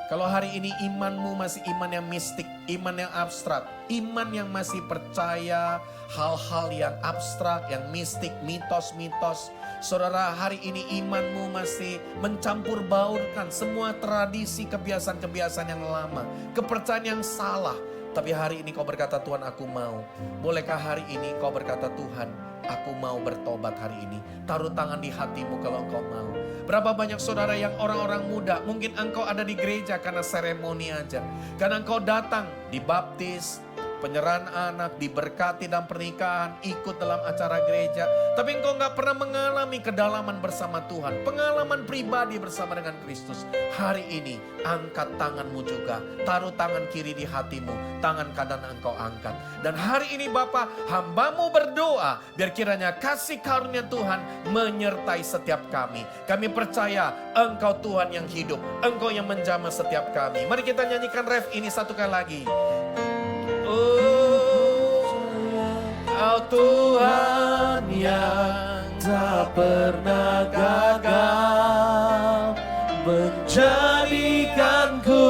Kalau hari ini imanmu masih iman yang mistik, iman yang abstrak, iman yang masih percaya hal-hal yang abstrak, yang mistik, mitos-mitos. Saudara, hari ini imanmu masih mencampur baurkan semua tradisi, kebiasaan-kebiasaan yang lama, kepercayaan yang salah. Tapi hari ini kau berkata, Tuhan aku mau. Bolehkah hari ini kau berkata, Tuhan aku mau bertobat hari ini. Taruh tangan di hatimu kalau engkau mau. Berapa banyak saudara yang orang-orang muda, mungkin engkau ada di gereja karena seremoni aja. Karena engkau datang dibaptis, penyerahan anak, diberkati dalam pernikahan, ikut dalam acara gereja. Tapi engkau gak pernah mengalami kedalaman bersama Tuhan. Pengalaman pribadi bersama dengan Kristus. Hari ini angkat tanganmu juga. Taruh tangan kiri di hatimu, tangan kanan engkau angkat. Dan hari ini Bapa, hamba-Mu berdoa biar kiranya kasih karunia Tuhan menyertai setiap kami. Kami percaya Engkau Tuhan yang hidup, Engkau yang menjamah setiap kami. Mari kita nyanyikan ref ini satu kali lagi. Kau Tuhan yang tak pernah gagal, menjadikanku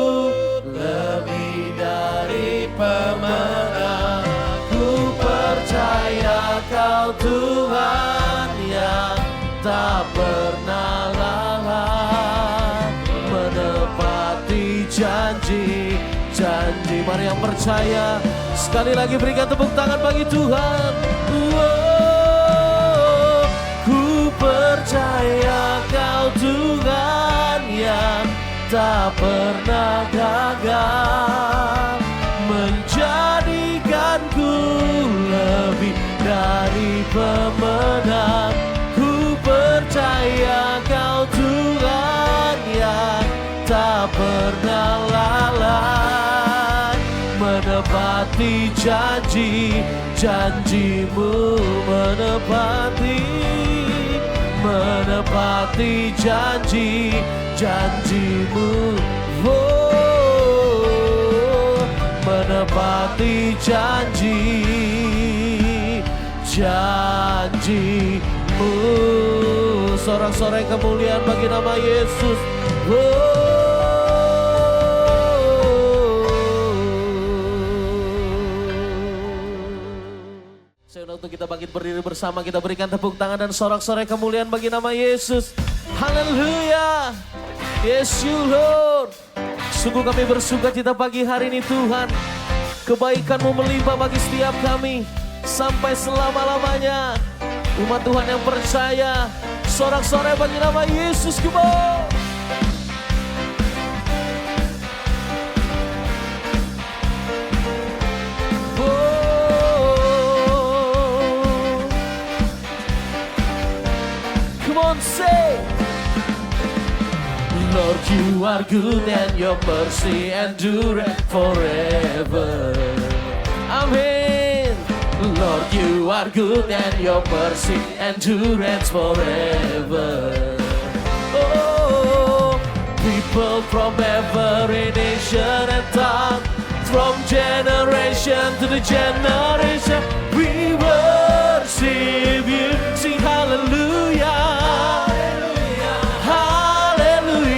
lebih dari pemenang. Ku percaya Kau Tuhan yang tak pernah lalai, menepati janji-janji. Mari yang percaya sekali lagi berikan tepuk tangan bagi Tuhan. Ku percaya Kau Tuhan yang tak pernah gagal, menjadikanku lebih dari pemenang. Ku percaya Kau Tuhan yang tak pernah lalai, menepati janji-janji-Mu, menepati janji-janji-Mu, oh, menepati janji-janji-Mu. Sorak-sorai kemuliaan bagi nama Yesus. Untuk kita bangkit berdiri bersama, kita berikan tepuk tangan dan sorak-sorai kemuliaan bagi nama Yesus. Haleluya. Yes you Lord. Sungguh kami bersuka cita pagi hari ini Tuhan. Kebaikan-Mu melimpah bagi setiap kami sampai selama-lamanya. Umat Tuhan yang percaya, sorak-sorai bagi nama Yesus. Come on. Say, Lord, You are good and Your mercy endureth forever. Amen. Lord, You are good and Your mercy endureth forever. Oh, people from every nation and tongue, from generation to the generation, we worship You. Sing hallelujah. Hallelujah.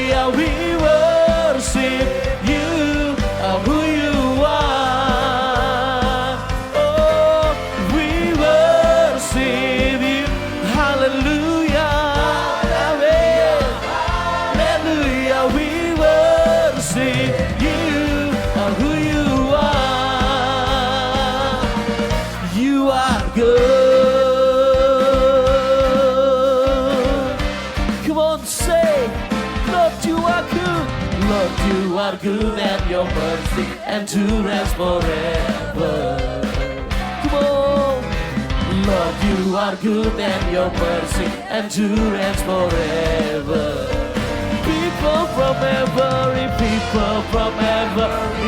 You are good. Come on, say, Lord, you are good. Lord, you are good and your mercy endures forever. Come on. Lord, you are good and your mercy endures forever. People from every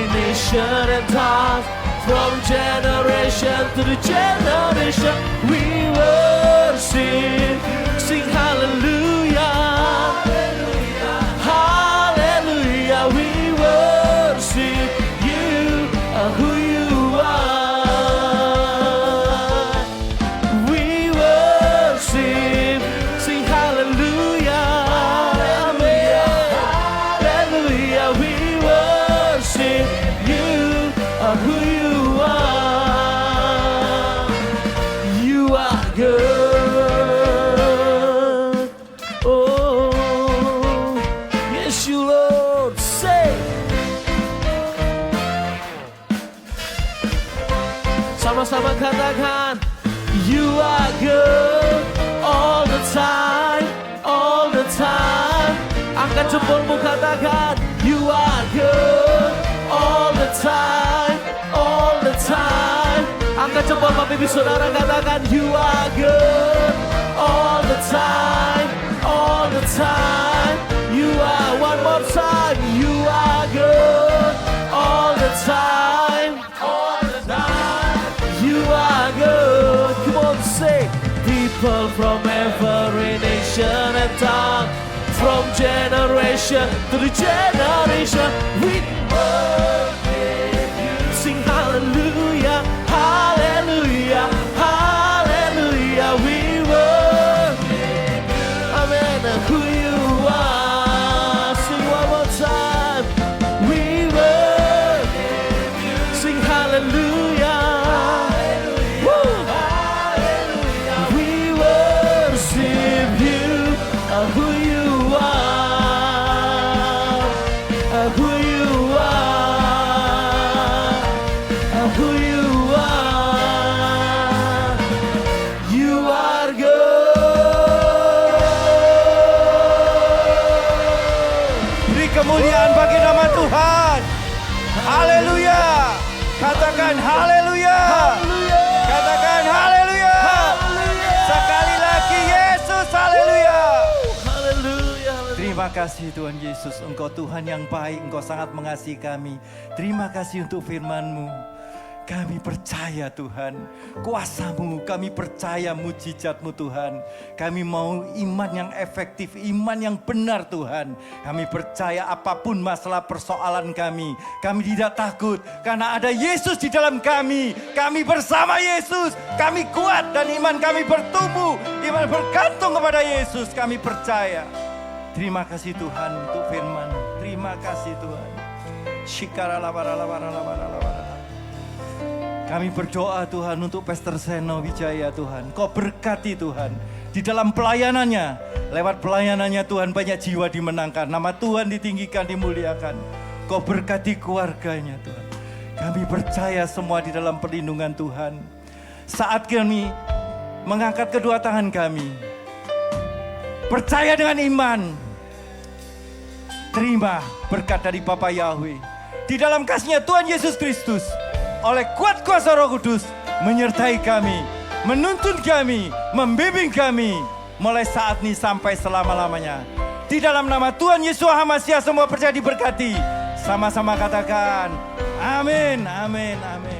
nation and tongue, from generation to the generation, we worship, sing hallelujah, hallelujah, we worship you, who you are. We worship, sing hallelujah, hallelujah, we worship you, who you are. You are good. Oh, yes, you Lord. Say, sama-sama katakan, you are good all the time, all the time. Angkat jempolmu, katakan, you are good all the time, all the time. Angkat jempol Bapak Ibu Saudara, katakan, you are good all the time, all the time. You are, one more time, you are good all the time, all the time. You are good. Come on, say, people from every nation and tongue, from generation to the generation, we worship you. Sing hallelujah, hallelujah, hallelujah. We worship you. Amen. Who you are. Sing one more time. We worship you. Sing hallelujah. Woo. We worship you. Who you are, who you are, who you are. You are good. Beri kemuliaan bagi nama Tuhan. Haleluya. Katakan haleluya. Katakan haleluya. Sekali lagi Yesus, haleluya. Terima kasih Tuhan Yesus, Engkau Tuhan yang baik, Engkau sangat mengasihi kami. Terima kasih untuk firman-Mu. Kami percaya Tuhan, kuasa-Mu, kami percaya mujizat-Mu Tuhan. Kami mau iman yang efektif, iman yang benar Tuhan. Kami percaya apapun masalah persoalan kami tidak takut. Karena ada Yesus di dalam kami. Kami bersama Yesus, kami kuat dan iman kami bertumbuh. Iman bergantung kepada Yesus, kami percaya. Terima kasih Tuhan untuk firman. Terima kasih Tuhan. Kami berdoa Tuhan untuk Pastor Seno Wijaya Tuhan. Kau berkati Tuhan. Di dalam pelayanannya. Lewat pelayanannya Tuhan banyak jiwa dimenangkan. Nama Tuhan ditinggikan, dimuliakan. Kau berkati keluarganya Tuhan. Kami percaya semua di dalam perlindungan Tuhan. Saat kami mengangkat kedua tangan kami. Percaya dengan iman. Terima berkat dari Bapa Yahweh. Di dalam kasih-Nya Tuhan Yesus Kristus. Oleh kuat kuasa Roh Kudus. Menyertai kami. Menuntun kami. Membimbing kami. Mulai saat ini sampai selama-lamanya. Di dalam nama Tuhan Yesus HaMasiah semua percaya diberkati. Sama-sama katakan. Amin, amin, amin.